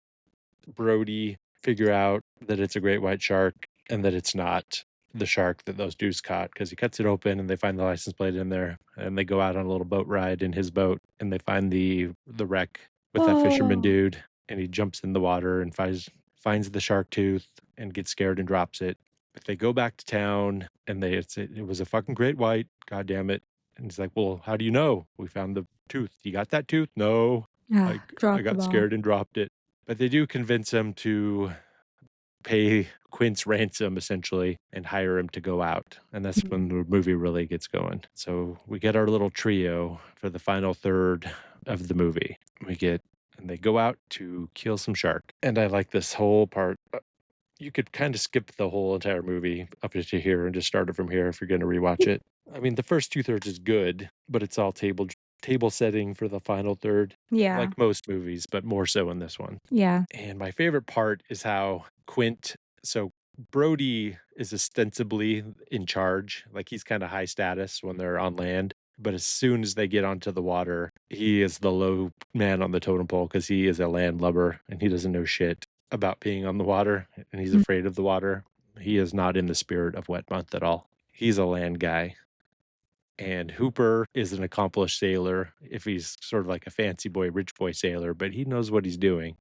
S1: Brody figure out that it's a great white shark and that it's not the shark that those dudes caught, because he cuts it open and they find the license plate in there, and they go out on a little boat ride in his boat and they find the wreck with that fisherman
S3: Whoa.
S1: dude, and he jumps in the water and finds the shark tooth and gets scared and drops it. But they go back to town and it was a fucking great white, god damn it. And he's like, well, how do you know? We found the tooth. You got that tooth? No. I,
S2: Ah,
S1: I
S2: drop the
S1: got
S2: ball.
S1: scared and dropped it. But they do convince him to pay Quint's ransom, essentially, and hire him to go out. And that's when the movie really gets going. So we get our little trio for the final third of the movie. And they go out to kill some shark. And I like this whole part. You could kind of skip the whole entire movie up to here and just start it from here if you're going to rewatch it. I mean, the first two thirds is good, but it's all table setting for the final third,
S2: Yeah.
S1: like most movies, but more so in this one.
S2: Yeah.
S1: And my favorite part is how so Brody is ostensibly in charge, like he's kind of high status when they're on land. But as soon as they get onto the water, he is the low man on the totem pole because he is a landlubber and he doesn't know shit about being on the water and he's
S2: Mm.
S1: afraid of the water. He is not in the spirit of Wet Month at all. He's a land guy. And Hooper is an accomplished sailor, if he's sort of like a fancy boy, rich boy sailor, but he knows what he's doing.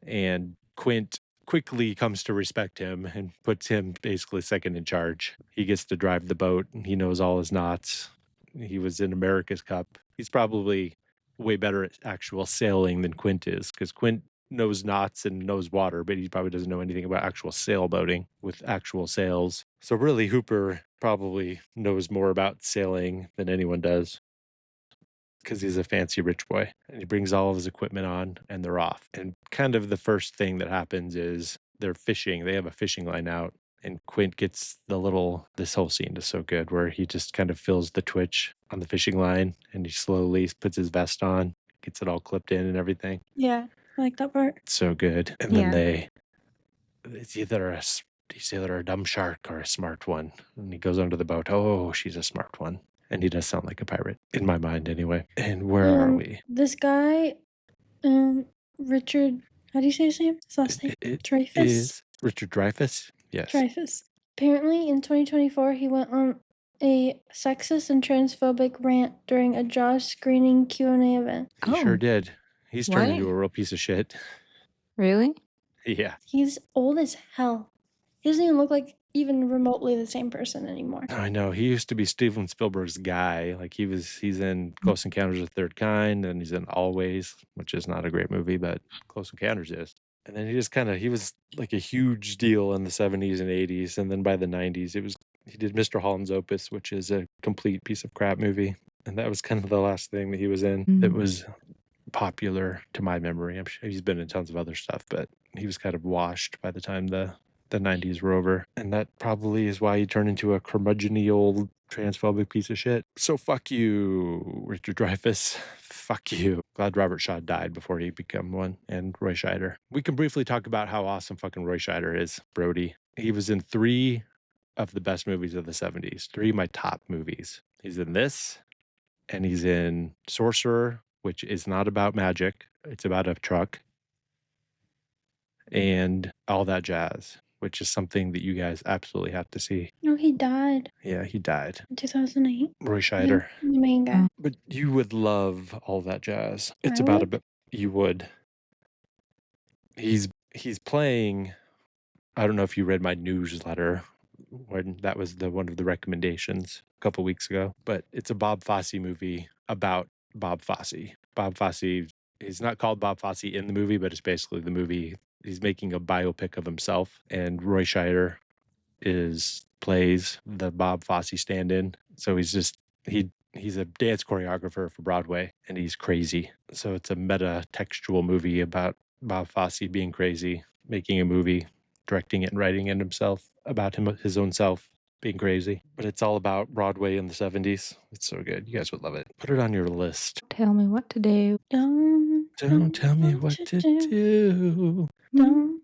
S1: And Quint quickly comes to respect him and puts him basically second in charge. He gets to drive the boat and he knows all his knots. He was in America's Cup. He's probably way better at actual sailing than Quint is, because Quint knows knots and knows water, but he probably doesn't know anything about actual sailboating with actual sails. So really, Hooper probably knows more about sailing than anyone does because he's a fancy rich boy. And he brings all of his equipment on and they're off. And kind of the first thing that happens is they're fishing. They have a fishing line out. And Quint gets this whole scene is so good where he just kind of feels the twitch on the fishing line and he slowly puts his vest on, gets it all clipped in and everything.
S3: Yeah, I like that part.
S1: It's so good. And
S2: Yeah.
S1: then it's either a dumb shark or a smart one. And he goes under the boat. Oh, she's a smart one. And he does sound like a pirate, in my mind anyway. And where are we?
S3: This guy, Richard, how do you say his name? His last name?
S1: It
S3: Dreyfuss?
S1: is Richard Dreyfuss? Yes.
S3: Dreyfuss. Apparently, in 2024, he went on a sexist and transphobic rant during a Jaws screening Q&A event.
S1: He sure
S2: Oh.
S1: did. He's turned
S2: What?
S1: into a real piece of shit.
S2: Really?
S1: Yeah.
S3: He's old as hell. He doesn't even look like even remotely the same person anymore.
S1: I know. He used to be Steven Spielberg's guy. Like he's in Close Encounters of the Third Kind, and he's in Always, which is not a great movie, but Close Encounters is. And then he was like a huge deal in the 70s and 80s. And then by the 90s, he did Mr. Holland's Opus, which is a complete piece of crap movie. And that was kind of the last thing that he was in that was popular to my memory. I'm sure he's been in tons of other stuff, but he was kind of washed by the time the 90s were over. And that probably is why he turned into a curmudgeon-y old transphobic piece of shit. So fuck you, Richard Dreyfuss. Fuck you. Glad Robert Shaw died before he became one, and Roy Scheider. We can briefly talk about how awesome fucking Roy Scheider is, Brody. He was in 3 of the best movies of the 70s. 3 of my top movies. He's in this, and he's in Sorcerer, which is not about magic. It's about a truck. And All That Jazz, which is something that you guys absolutely have to see.
S3: No, he died
S1: Yeah, he died.
S3: in 2008.
S1: Roy Scheider.
S3: The main guy.
S1: But you would love All That Jazz. It's
S3: I
S1: about
S3: would?
S1: you would. He's playing. I don't know if you read my newsletter when that was one of the recommendations a couple weeks ago, but it's a Bob Fosse movie about Bob Fosse. Bob Fosse is not called Bob Fosse in the movie, but it's basically the movie. He's making a biopic of himself, and Roy Scheider plays the Bob Fosse stand-in. So he's a dance choreographer for Broadway, and he's crazy. So it's a meta-textual movie about Bob Fosse being crazy, making a movie, directing it and writing it himself about his own self being crazy. But it's all about Broadway in the 70s. It's so good. You guys would love it. Put it on your list.
S2: Tell me what to do.
S3: Don't
S1: tell me what to do.
S3: Don't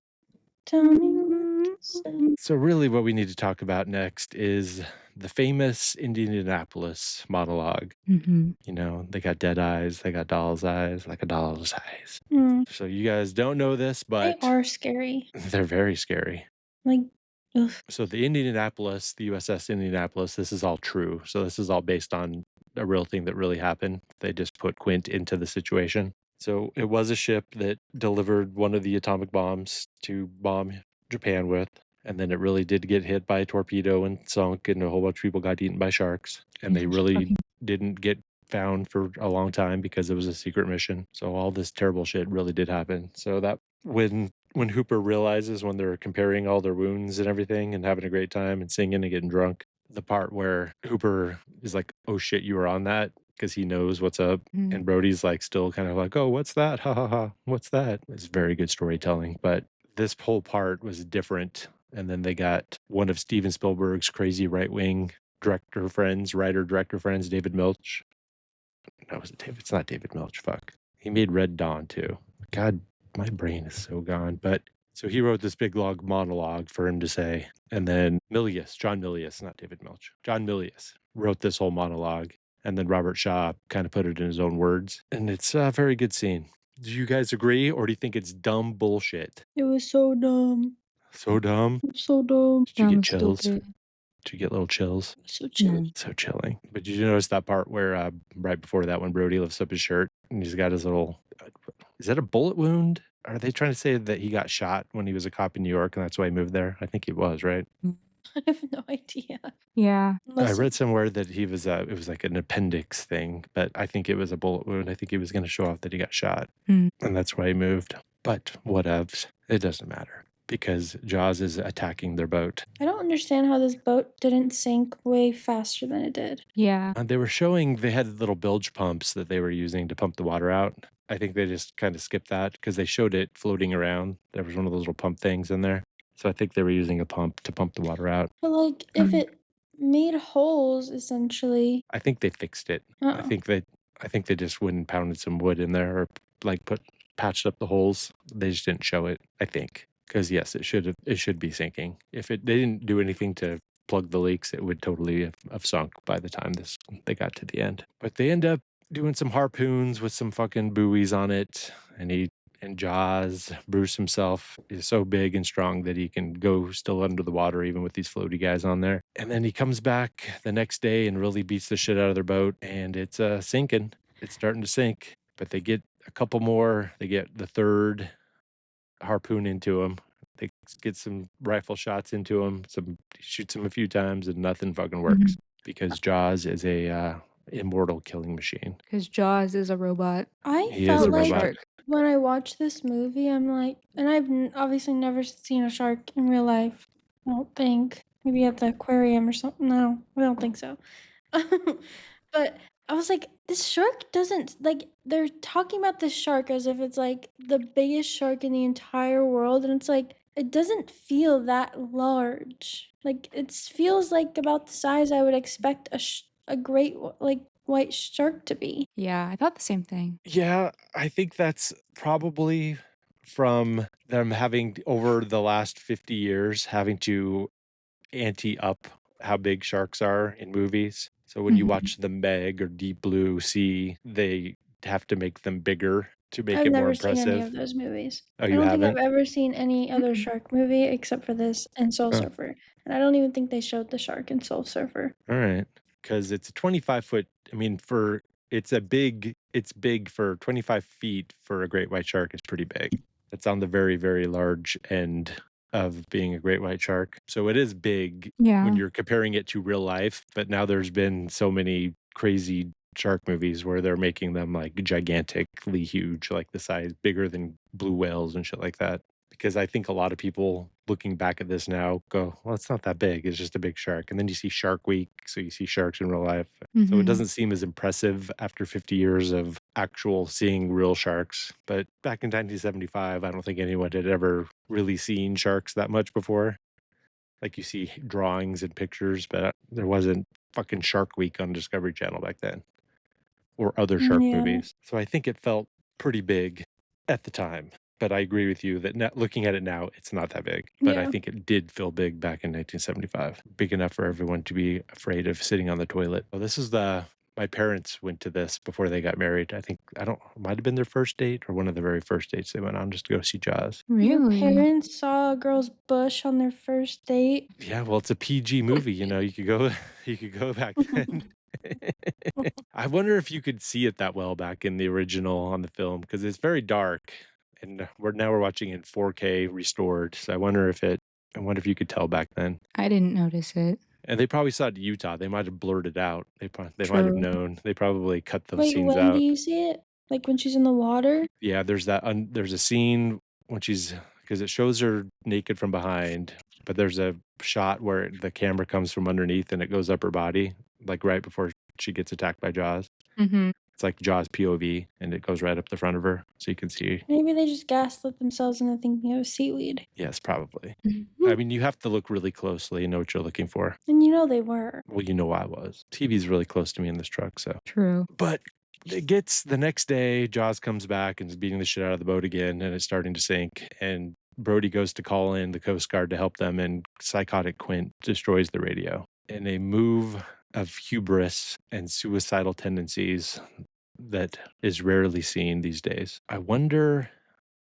S3: tell me what to say.
S1: So really what we need to talk about next is the famous Indianapolis monologue.
S2: Mm-hmm.
S1: You know, they got dead eyes, they got doll's eyes, like a doll's eyes.
S3: Mm.
S1: So you guys don't know this, but
S3: They are scary.
S1: they're very scary.
S3: Like, ugh.
S1: So the USS Indianapolis, this is all true. So this is all based on a real thing that really happened. They just put Quint into the situation. So it was a ship that delivered one of the atomic bombs to bomb Japan with. And then it really did get hit by a torpedo and sunk, and a whole bunch of people got eaten by sharks. And they really didn't get found for a long time because it was a secret mission. So all this terrible shit really did happen. So that when Hooper realizes, when they're comparing all their wounds and everything and having a great time and singing and getting drunk, the part where Hooper is like, oh shit, you were on that, because he knows what's up.
S2: Mm.
S1: And Brody's like still kind of like, oh, what's that? Ha ha ha. What's that? It's very good storytelling. But this whole part was different. And then they got one of Steven Spielberg's crazy right-wing writer director friends, David Milch. No, was it David? It's not David Milch. Fuck. He made Red Dawn too. God, my brain is so gone. But so he wrote this big long monologue for him to say. And then John Milius, not David Milch. John Milius wrote this whole monologue. And then Robert Shaw kind of put it in his own words. And it's a very good scene. Do you guys agree, or do you think it's dumb bullshit?
S3: It was so dumb.
S1: So dumb?
S3: So dumb.
S1: Did you
S2: Dumb,
S1: get chills?
S2: stupid.
S1: Did you get little chills?
S3: So chilly.
S1: So chilling. But did you notice that part where right before that, when Brody lifts up his shirt and he's got his little, is that a bullet wound? Are they trying to say that he got shot when he was a cop in New York and that's why he moved there? I think he was, right?
S3: I have no idea.
S2: Yeah.
S1: I
S3: Unless
S1: read somewhere that it was like an appendix thing, but I think it was a bullet wound. I think he was gonna show off that he got shot,
S2: Mm.
S1: and that's why he moved. But whatevs, it doesn't matter because Jaws is attacking their boat.
S3: I don't understand how this boat didn't sink way faster than it did.
S2: Yeah.
S1: And they were showing they had little bilge pumps that they were using to pump the water out. I think they just kind of skipped that because they showed it floating around. There was one of those little pump things in there. So I think they were using a pump to pump the water out.
S3: But, like, if
S2: Mm.
S3: it made holes, essentially.
S1: I think they fixed it. I
S3: Oh.
S1: think they I think they just went and pounded some wood in there or like patched up the holes. They just didn't show it, I think. Because yes, it should be sinking. If they didn't do anything to plug the leaks, it would totally have sunk by the time they got to the end. But they end up doing some harpoons with some fucking buoys on it, and Jaws, Bruce himself, is so big and strong that he can go still under the water even with these floaty guys on there. And then he comes back the next day and really beats the shit out of their boat, and it's sinking. It's starting to sink, but they get a couple more. They get the third harpoon into him. They get some rifle shots into him. Shoots him a few times, and nothing fucking works
S2: Mhm.
S1: because Jaws is a immortal killing machine.
S2: 'Cause Jaws is a robot.
S3: I
S1: He is
S2: He's
S1: a
S3: felt
S2: a
S3: like
S1: robot.
S2: shark.
S3: when I watched this movie, I'm like, and I've obviously never seen a shark in real life. I don't think. Maybe at the aquarium or something. No, I don't think so. But I was like, this shark doesn't like. They're talking about this shark as if it's like the biggest shark in the entire world, and it's like it doesn't feel that large. Like it feels like about the size I would expect a great like white shark to be.
S2: Yeah, I thought the same thing.
S1: Yeah, I think that's probably from them having over the last 50 years having to ante up how big sharks are in movies. So when you
S2: Mhm.
S1: watch The Meg or Deep Blue Sea, they have to make them bigger to make
S3: I've
S1: it more
S3: never seen any of
S1: impressive.
S3: those movies.
S1: Oh,
S3: I
S1: you
S3: don't think I've
S1: haven't?
S3: ever seen any other
S2: Mm-mm.
S3: shark movie except for this and Soul
S1: Oh,
S3: Surfer, and I don't even think they showed the shark in Soul Surfer.
S1: all right. Because it's a 25-foot. I mean, it's big for 25 feet for a great white shark. It's pretty big. It's on the very, very large end of being a great white shark. So it is big when
S2: Yeah.
S1: you're comparing it to real life. But now there's been so many crazy shark movies where they're making them like gigantically huge, like the size bigger than blue whales and shit like that. Because I think a lot of people looking back at this now go, well, it's not that big. It's just a big shark. And then you see Shark Week. So you see sharks in real life. So it
S2: Mhm.
S1: doesn't seem as impressive after 50 years of actual seeing real sharks. But back in 1975, I don't think anyone had ever really seen sharks that much before. Like you see drawings and pictures, but there wasn't fucking Shark Week on Discovery Channel back then or other shark
S3: Yeah.
S1: movies. So I think it felt pretty big at the time. But I agree with you that looking at it now, it's not that big. But I
S3: Yeah.
S1: think it did feel big back in 1975, big enough for everyone to be afraid of sitting on the toilet. Well, this is my parents went to this before they got married. I think, I don't, it might have been their first date or one of the very first dates they went on just to go see Jaws.
S3: Your
S2: Really?
S3: parents saw a girl's bush on their first date?
S1: Yeah, well, it's a PG movie, you could go, you could go back then. I wonder if you could see it that well back in the original on the film because it's very dark, and we're watching in 4K restored. So I wonder if you could tell back then.
S2: I didn't notice it.
S1: And they probably saw it in Utah. They might have blurred it out. They might have
S2: True.
S1: known. They probably cut those
S3: Wait,
S1: scenes
S3: when do
S1: out.
S3: you see it? Like when she's in the water?
S1: Yeah, there's a scene when she's because it shows her naked from behind, but there's a shot where the camera comes from underneath and it goes up her body, like right before she gets attacked by Jaws.
S2: Mhm.
S1: It's like Jaws POV, and it goes right up the front of her, so you can see.
S3: Maybe they just gaslit themselves into thinking it was seaweed.
S1: Yes, probably. I
S2: Mhm.
S1: mean, you have to look really closely and know what you're looking for.
S3: And you know they were.
S1: Well, you know I was. TV's really close to me in this truck, so.
S2: True.
S1: But it gets the next day, Jaws comes back and is beating the shit out of the boat again, and it's starting to sink. And Brody goes to call in the Coast Guard to help them, and psychotic Quint destroys the radio. In a move of hubris and suicidal tendencies that is rarely seen these days. I wonder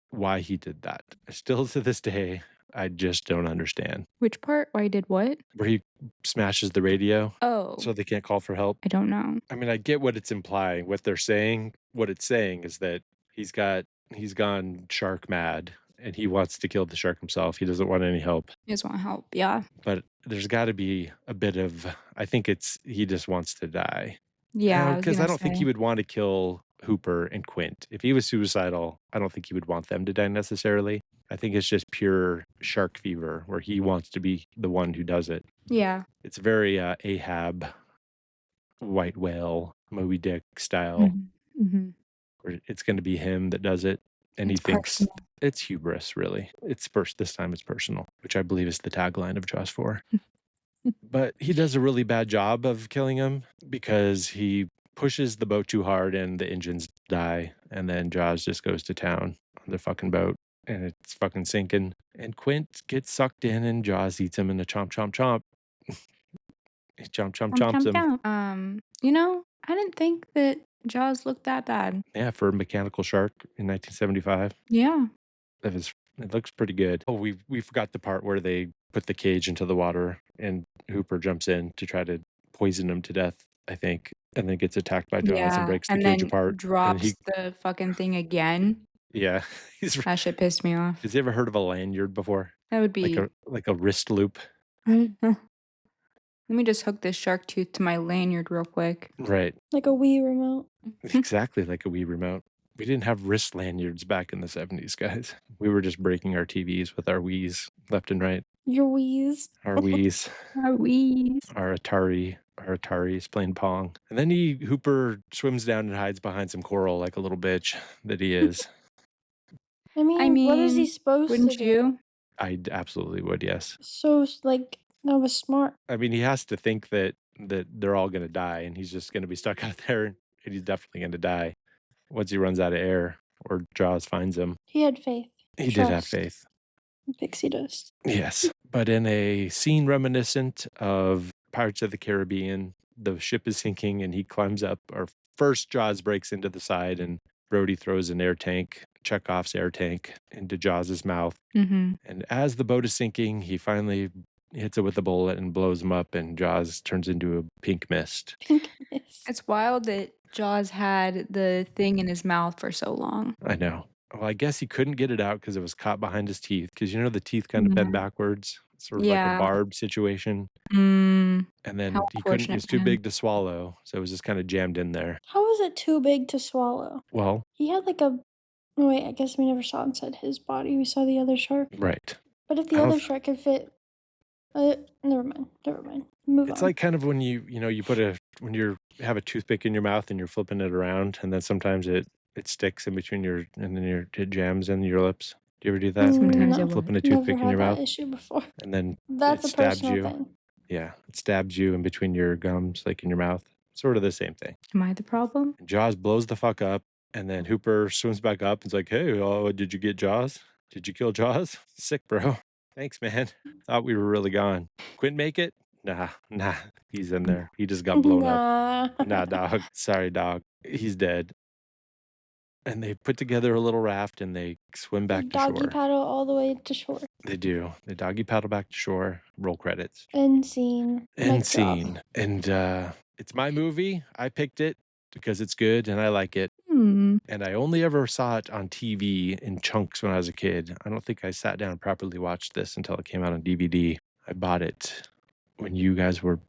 S1: why he did that. Still to this day, I just don't understand.
S2: Which part? Why did what?
S1: Where he smashes the radio
S2: Oh,
S1: so they can't call for help.
S2: I don't know.
S1: I mean, I get what it's implying. What they're saying, what it's saying is that he's got he's gone shark mad and he wants to kill the shark himself. He doesn't want any help.
S2: He just want help, yeah.
S1: But there's got to be a bit of, I think it's, he just wants to die.
S2: Yeah, I was
S1: Because I
S2: gonna
S1: don't think he
S2: say.
S1: would want to kill Hooper and Quint. If he was suicidal, I don't think he would want them to die necessarily. I think it's just pure shark fever where he wants to be the one who does it.
S2: Yeah.
S1: It's very Ahab, white whale, Moby Dick style,
S2: Mhm.
S1: where it's going to be him that does it. And he
S2: It's
S1: thinks
S2: personal.
S1: it's hubris, really. It's first, this time it's personal, which I believe is the tagline of Jaws 4. But he does a really bad job of killing him because he pushes the boat too hard and the engines die. And then Jaws just goes to town on the fucking boat and it's fucking sinking. And Quint gets sucked in and Jaws eats him in a chomp, chomp, chomp. He chomps him.
S2: You know, I didn't think that Jaws looked that bad.
S1: Yeah, for a mechanical shark in 1975.
S2: Yeah.
S1: It looks pretty good. Oh, we forgot the part where they put the cage into the water and Hooper jumps in to try to poison him to death, I think, and then gets attacked by Jaws and
S2: Yeah,
S1: breaks the
S2: and
S1: cage
S2: then
S1: apart. And
S2: drops the fucking thing again.
S1: yeah,
S2: That shit pissed me off.
S1: has he ever heard of a lanyard before?
S2: That would be
S1: Like a wrist loop?
S2: Let me just hook this shark tooth to my lanyard real quick.
S1: Right.
S3: Like a Wii remote.
S1: Exactly like a Wii remote. We didn't have wrist lanyards back in the 70s, guys. We were just breaking our TVs with our Wiis left and right.
S3: Your Wii's.
S1: Our Wiis.
S2: Our Wii's.
S1: Our Ataris playing Pong. And then Hooper swims down and hides behind some coral like a little bitch that he is.
S3: I mean, what is he supposed to
S2: wouldn't
S3: do?
S2: you?
S1: I absolutely would, yes.
S3: So, like, that was smart.
S1: I mean, he has to think that they're all going to die and he's just going to be stuck out there and he's definitely going to die once he runs out of air or Jaws finds him.
S3: He had faith.
S1: He did have faith.
S3: Pixie dust.
S1: Yes. But in a scene reminiscent of Pirates of the Caribbean, the ship is sinking and he climbs up, or first Jaws breaks into the side and Brody throws an air tank, Chekhov's air tank, into Jaws' mouth.
S2: Mm-hmm.
S1: And as the boat is sinking, he finally hits it with a bullet and blows him up, and Jaws turns into a pink mist.
S3: Pink mist.
S2: It's wild that Jaws had the thing in his mouth for so long.
S1: I know. Well, I guess he couldn't get it out because it was caught behind his teeth. Because the teeth kind of bend backwards, sort of like a barb situation. And then he couldn't. It was too big to swallow, so it was just kind of jammed in there.
S3: How was it too big to swallow?
S1: Well,
S3: he had like a. Oh, wait, I guess we never saw inside his body. We saw the other shark.
S1: Right.
S3: But if the other shark could fit, never mind. Move on.
S1: It's like kind of when you have a toothpick in your mouth and you're flipping it around, and then sometimes it sticks in between and then it jams in your lips. Do you ever do that?
S2: Sometimes
S1: You're flipping a toothpick in your mouth.
S3: Issue before.
S1: And then
S3: that's
S1: it
S3: a
S1: stabs
S3: personal
S1: you.
S3: thing.
S1: Yeah, it stabs you in between your gums, like in your mouth. Sort of the same thing.
S2: Am I the problem?
S1: And Jaws blows the fuck up, and then Hooper swims back up and's like, "Hey, did you get Jaws? Did you kill Jaws? Sick, bro. Thanks, man. Thought we were really gone. Quint make it? Nah. He's in there. He just got blown up. Nah, dog. Sorry, dog. He's dead." And they put together a little raft and they swim back to shore.
S3: Doggy paddle all the way to shore.
S1: They do. They doggy paddle back to shore. Roll credits.
S3: End scene.
S1: End scene. And it's my movie. I picked it because it's good and I like it. And I only ever saw it on TV in chunks when I was a kid. I don't think I sat down and properly watched this until it came out on DVD. I bought it when you guys were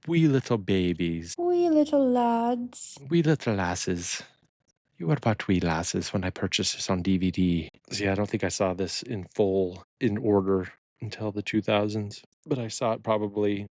S1: wee little babies.
S3: Wee little lads.
S1: Wee little lasses. You were about wee lasses when I purchased this on DVD. See, I don't think I saw this in full, in order, until the 2000s. But I saw it probably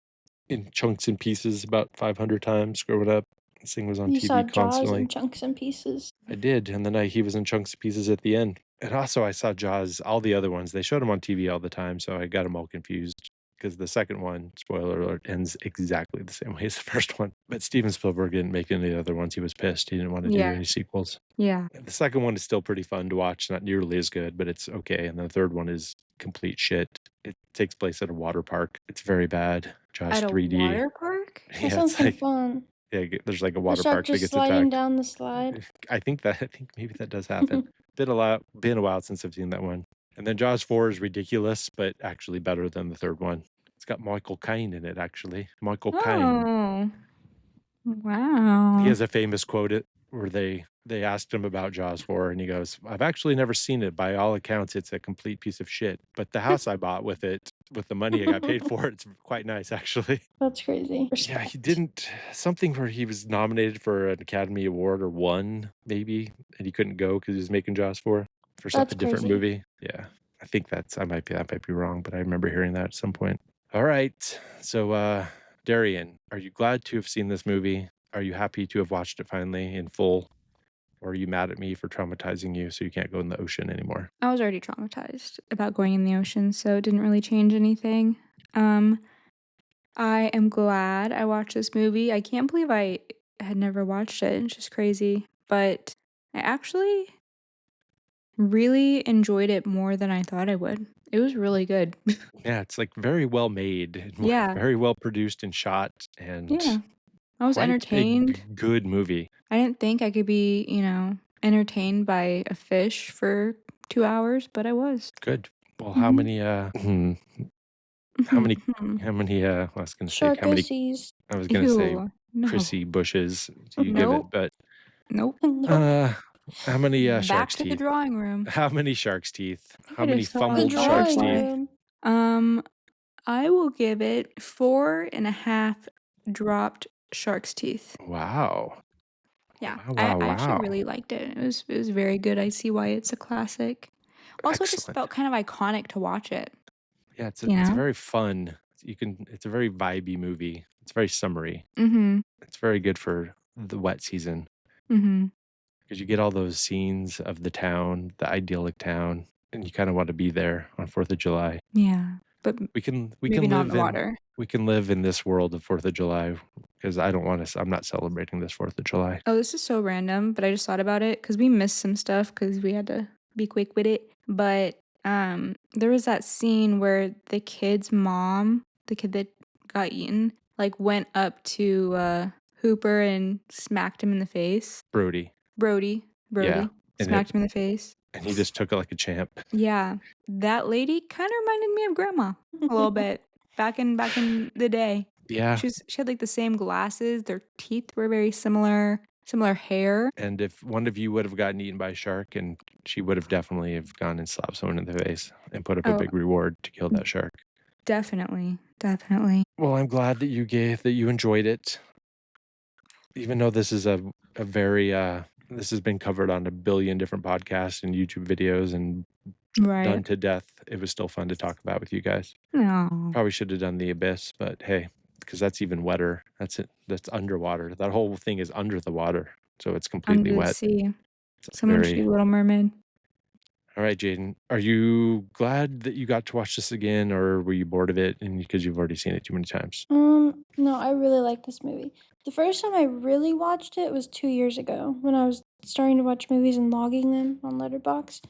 S1: in chunks and pieces about 500 times growing up. This thing was on TV
S3: saw
S1: constantly.
S3: Jaws in chunks and pieces.
S1: I did, and then he was in chunks and pieces at the end. And also I saw Jaws, all the other ones. They showed them on TV all the time, so I got them all confused. Because the second one, spoiler alert, ends exactly the same way as the first one. But Steven Spielberg didn't make any other ones. He was pissed. He didn't want to do any sequels.
S2: Yeah.
S1: The second one is still pretty fun to watch. Not nearly as good, but it's okay. And the third one is complete shit. It takes place at a water park. It's very bad. Jaws 3D.
S2: At a water park?
S3: That sounds like fun.
S1: Yeah, there's like a water
S3: the shark
S1: park that
S3: just
S1: gets
S3: sliding
S1: attacked.
S3: down the slide.
S1: I think maybe that does happen. Been a while since I've seen that one. And then Jaws 4 is ridiculous, but actually better than the third one. It's got Michael Caine in it, actually. Michael Caine.
S2: Oh, wow.
S1: He has a famous quote where they they asked him about Jaws 4, and he goes, "I've actually never seen it. By all accounts, it's a complete piece of shit. But the house I bought with it, with the money I got paid for, it's quite nice, actually."
S3: That's crazy.
S1: Yeah, he
S3: Respect.
S1: didn't something where he was nominated for an Academy Award or won, maybe, and he couldn't go because he was making Jaws 4 for
S3: That's
S1: a different
S3: crazy.
S1: movie. Yeah, I think I might be wrong, but I remember hearing that at some point. All right, so, Darian, are you glad to have seen this movie? Are you happy to have watched it finally in full? Or are you mad at me for traumatizing you so you can't go in the ocean anymore?
S2: I was already traumatized about going in the ocean, so it didn't really change anything. Um, I am glad I watched this movie. I can't believe I had never watched it. It's just crazy. But I actually really enjoyed it more than I thought I would. It was really good.
S1: Yeah, it's, like, very well made and
S2: Yeah,
S1: very well produced and shot and
S2: yeah. I was
S1: quite a
S2: entertained.
S1: good movie.
S2: I didn't think I could be, entertained by a fish for 2 hours, but I was.
S1: Good. Well,
S2: Mhm.
S1: how
S2: Mhm,
S1: many
S2: mhm.
S1: I was gonna say, how many
S3: Sharkosies.
S1: I was gonna say
S2: Ew, no.
S1: Chrissy bushes do you give it,
S2: Nope,
S1: but,
S2: nope.
S3: Nope.
S1: uh, how many,
S2: Back
S1: shark's
S2: to the
S1: teeth?
S2: drawing room.
S1: How many shark's teeth?
S2: I
S1: How
S2: could have
S1: many
S2: saw a
S3: The
S1: fumbled shark's
S3: drawing
S1: teeth?
S2: butterfly.
S3: room.
S2: Um, I will give it 4.5 dropped shark's teeth.
S1: Wow.
S2: Yeah,
S1: Wow,
S2: I
S1: wow,
S2: I actually
S1: wow.
S2: really liked it. It was very good. I see why it's a classic. Also, it just
S1: Excellent.
S2: felt kind of iconic to watch it,
S1: Yeah,
S2: you
S1: it's a
S2: know?
S1: very fun it's a very vibey movie. It's very summery.
S2: Mhm,
S1: It's very good for the wet season
S2: mhm.
S1: because you get all those scenes of the town, the idyllic town, and you kinda wanna be there on 4th of July.
S2: Yeah, but
S1: We
S2: maybe
S1: can
S2: not in
S1: live
S2: the
S1: in
S2: water.
S1: this world of 4th of July because I don't wanna I'm not celebrating this 4th of July.
S2: Oh, this is so random, but I just thought about it because we missed some stuff because we had to be quick with it. But there was that scene where the kid's mom, the kid that got eaten, like went up to Hooper and smacked him in the face.
S1: Brody.
S2: Brody,
S1: Yeah,
S2: Brody
S1: and it
S2: smacked him in the face.
S1: and he just took it like a champ.
S2: Yeah, that lady kind of reminded me of grandma a little bit back in the day.
S1: Yeah,
S2: She had like the same glasses. Their teeth were very similar, similar hair.
S1: and if one of you would have gotten eaten by a shark, and she would have definitely have gone and slapped someone in the face and put up a
S2: Oh,
S1: big reward to kill that shark.
S2: definitely, definitely.
S1: Well, I'm glad that you enjoyed it, even though this is a very, this has been covered on a billion different podcasts and YouTube videos and
S2: Right.
S1: done to death. It was still fun to talk about with you guys.
S2: No,
S1: Probably should have done the abyss, but hey, because that's even wetter. That's it. That's underwater. That whole thing is under the water, so it's completely
S2: under the
S1: wet.
S2: sea.
S1: It's
S2: Someone should
S1: very
S2: do Little Mermaid.
S1: all right, Jaden. Are you glad that you got to watch this again, or were you bored of it and because you've already seen it too many times?
S3: No, I really like this movie. The first time I really watched it was 2 years ago when I was starting to watch movies and logging them on Letterboxd.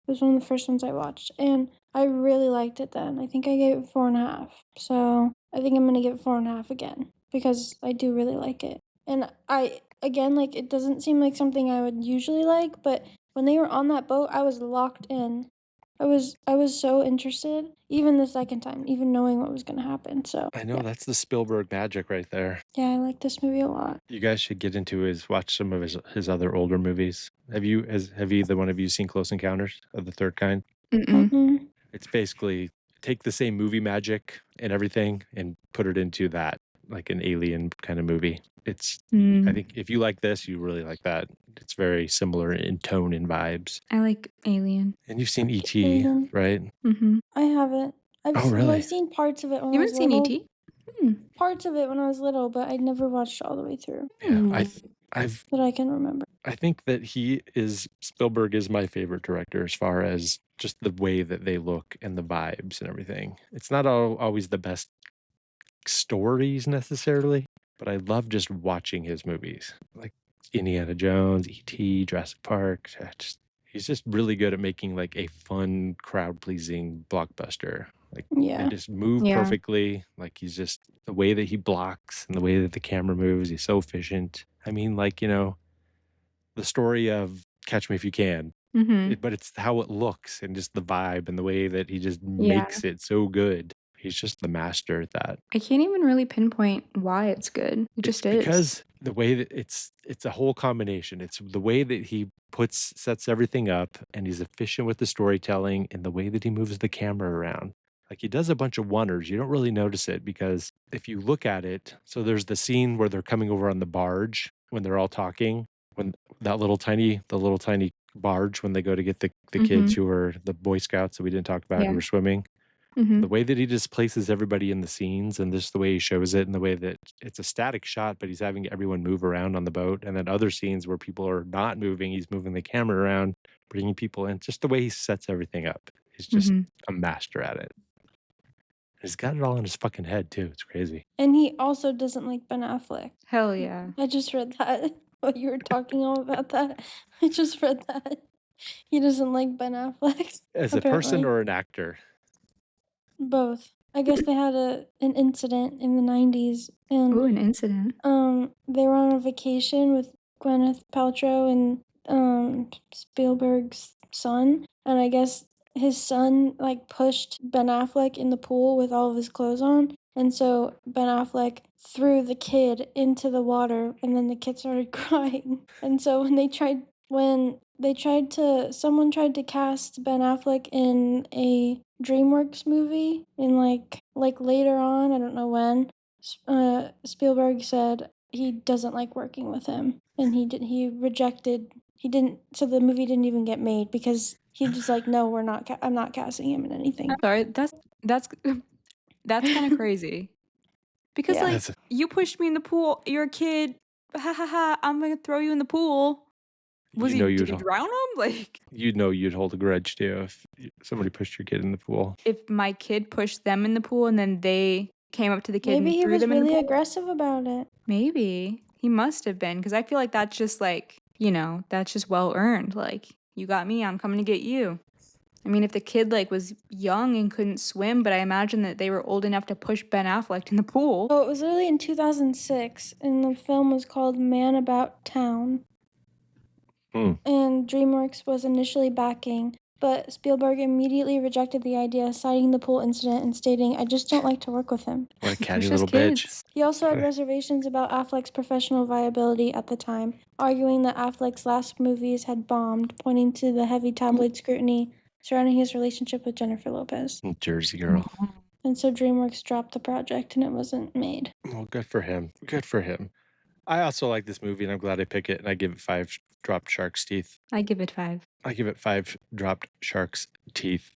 S3: It was one of the first ones I watched, and I really liked it then. I think I gave it 4.5. So I think I'm gonna give it 4.5 again because I do really like it. And I again like it doesn't seem like something I would usually like, but when they were on that boat, I was locked in. I was so interested, even the second time, even knowing what was gonna happen. So
S1: I know
S3: yeah.
S1: that's the Spielberg magic right there.
S3: Yeah, I like this movie a lot.
S1: You guys should get into watch some of his other older movies. Have either one of you seen Close Encounters of the Third Kind?
S2: Mm-mm.
S3: Mm-mm.
S1: It's basically take the same movie magic and everything and put it into that, like an alien kind of movie. I
S2: Mm.
S1: think if you like this, you really like that. It's very similar in tone and vibes.
S2: I like Alien.
S1: And you've seen E.T.,
S3: Alien.
S1: right?
S2: Mhm.
S3: I haven't.
S1: Oh,
S3: Well, I've
S1: really?
S3: seen parts of it when I
S2: You
S3: was
S2: haven't seen
S3: little.
S2: E.T.? Hmm.
S3: Parts of it when I was little, but I'd never watched it all the way through
S1: Yeah,
S2: Hmm.
S1: I've
S3: that I can remember.
S1: I think that Spielberg is my favorite director as far as just the way that they look and the vibes and everything. It's not always the best stories necessarily, but I love just watching his movies. Like Indiana Jones, E.T., Jurassic Park. He's just really good at making like a fun, crowd-pleasing blockbuster. Like they
S3: Yeah.
S1: just move
S2: Yeah.
S1: perfectly. Like he's just the way that he blocks and the way that the camera moves, he's so efficient. I mean, like, the story of Catch Me If You Can,
S2: Mhm.
S1: but it's how it looks and just the vibe and the way that he just
S2: Yeah.
S1: makes it so good. He's just the master at that.
S2: I can't even really pinpoint why it's good. It
S1: It's
S2: just is.
S1: because the way that it's a whole combination. It's the way that he sets everything up, and he's efficient with the storytelling and the way that he moves the camera around. Like, he does a bunch of wonders. You don't really notice it because if you look at it, so there's the scene where they're coming over on the barge when they're all talking, when the little tiny barge when they go to get the kids
S2: Mhm.
S1: who are the Boy Scouts that we didn't talk about who
S2: Yeah.
S1: were swimming. The
S2: Mhm.
S1: way that he just places everybody in the scenes and just the way he shows it and the way that it's a static shot, but he's having everyone move around on the boat. And then other scenes where people are not moving, he's moving the camera around, bringing people in. Just the way he sets everything up. He's just
S2: Mhm.
S1: a master at it. He's got it all in his fucking head, too. It's crazy.
S3: And he also doesn't like Ben Affleck.
S2: Hell yeah.
S3: I just read that while you were talking all about that. I just read that. He doesn't like Ben Affleck,
S1: As a person
S3: apparently.
S1: or an actor?
S3: Both. I guess they had an incident in the 90s, and
S2: Ooh, an incident.
S3: they were on a vacation with Gwyneth Paltrow and Spielberg's son, and I guess his son like pushed Ben Affleck in the pool with all of his clothes on, and so Ben Affleck threw the kid into the water, and then the kid started crying. And so someone tried to cast Ben Affleck in a DreamWorks movie in like later on, I don't know when. Spielberg said he doesn't like working with him, and he didn't, so the movie didn't even get made because he just like, no, I'm not casting him in anything.
S2: I'm sorry. That's that's kind of crazy. Because
S3: Yeah.
S2: like you pushed me in the pool. You're a kid. Ha ha ha. I'm gonna throw you in the pool. Did he drown him? Like,
S1: you'd hold a grudge too if somebody pushed your kid in the pool.
S2: if my kid pushed them in the pool and then they came up to the kid
S3: Maybe
S2: and
S3: he
S2: threw
S3: was
S2: them in the
S3: really
S2: pool.
S3: aggressive about it.
S2: Maybe. He must have been, because I feel like that's just like, that's just well earned. Like, you got me, I'm coming to get you. I mean, if the kid like was young and couldn't swim, but I imagine that they were old enough to push Ben Affleck in the pool.
S3: Oh, it was literally in 2006, and the film was called Man About Town. And DreamWorks was initially backing, but Spielberg immediately rejected the idea, citing the pool incident and stating, "I just don't like to work with him."
S1: What a catty
S2: Pushes
S1: little bitch.
S2: kids.
S3: He also had reservations about Affleck's professional viability at the time, arguing that Affleck's last movies had bombed, pointing to the heavy tabloid scrutiny surrounding his relationship with Jennifer Lopez.
S1: Jersey girl.
S3: And so DreamWorks dropped the project and it wasn't made.
S1: Well, good for him. Good for him. I also like this movie, and I'm glad I pick it, and I give it 5 dropped shark's teeth.
S2: I give it 5.
S1: I give it 5 dropped shark's tooths.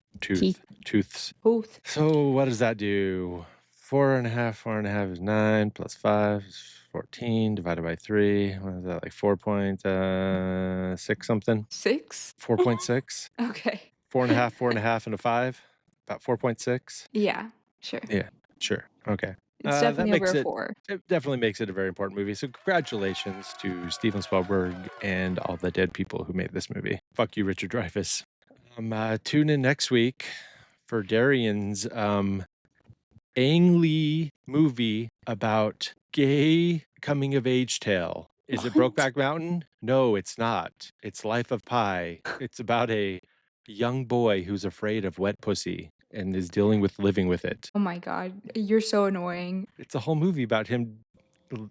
S2: Both.
S1: So what does that do? 4.5 is 9, plus 5 is 14, divided by 3. What is that, like 4.6 something?
S2: 6?
S1: 4.6?
S2: Okay.
S1: 4.5, and a 5? About 4.6?
S2: Yeah, sure.
S1: Yeah, sure. Okay.
S2: It's
S1: That
S2: definitely
S1: makes
S2: over a
S1: it
S2: 4.
S1: It definitely makes it a very important movie. So congratulations to Steven Spielberg and all the dead people who made this movie. Fuck you, Richard Dreyfuss. Tune in next week for Darian's Ang Lee movie about gay coming of age tale. Is it
S3: What?
S1: Brokeback Mountain? No, it's not. It's Life of Pi. It's about a young boy who's afraid of wet pussy and is dealing with living with it.
S2: Oh my god, you're so annoying.
S1: It's a whole movie about him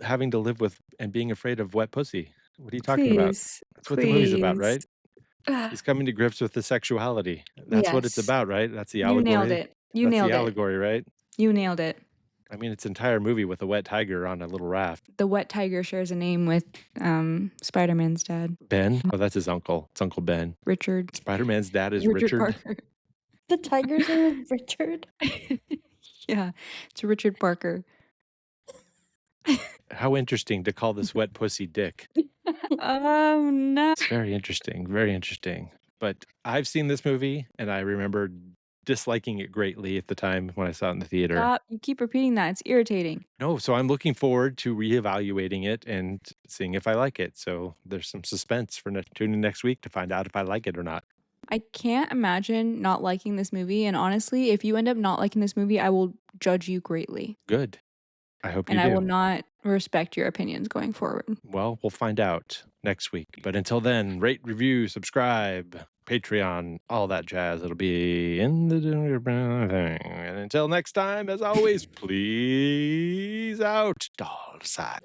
S1: having to live with and being afraid of wet pussy. What are you talking about?
S2: Please.
S1: That's what the movie's about,
S2: Please.
S1: right? He's coming to grips with the sexuality. That's what it's
S2: Yes.
S1: about, right? That's the
S2: You nailed
S1: allegory.
S2: it. You
S1: That's
S2: nailed
S1: the
S2: it.
S1: allegory, right?
S2: You nailed it.
S1: I mean, it's an entire movie with a wet tiger on a little raft.
S2: The wet tiger shares a name with Spider-Man's dad.
S1: Ben? Oh, that's his uncle. It's Uncle Ben.
S2: Richard.
S1: Spider-Man's dad is Richard.
S3: Parker. The tiger's name is Richard?
S2: Yeah, it's Richard Parker.
S1: How interesting to call this wet pussy Dick.
S2: Oh, no.
S1: It's very interesting. Very interesting. But I've seen this movie, and I remember disliking it greatly at the time when I saw it in the theater.
S2: Stop. You keep repeating that. It's irritating.
S1: No, so I'm looking forward to reevaluating it and seeing if I like it. So there's some suspense for tune in next week to find out if I like it or not.
S2: I can't imagine not liking this movie. And honestly, if you end up not liking this movie, I will judge you greatly.
S1: Good. I hope you
S2: And
S1: do.
S2: I will not respect your opinions going forward.
S1: Well, we'll find out next week. But until then, rate, review, subscribe Patreon, all that jazz. It'll be in the thing. And until next time, as always, please out, doll side.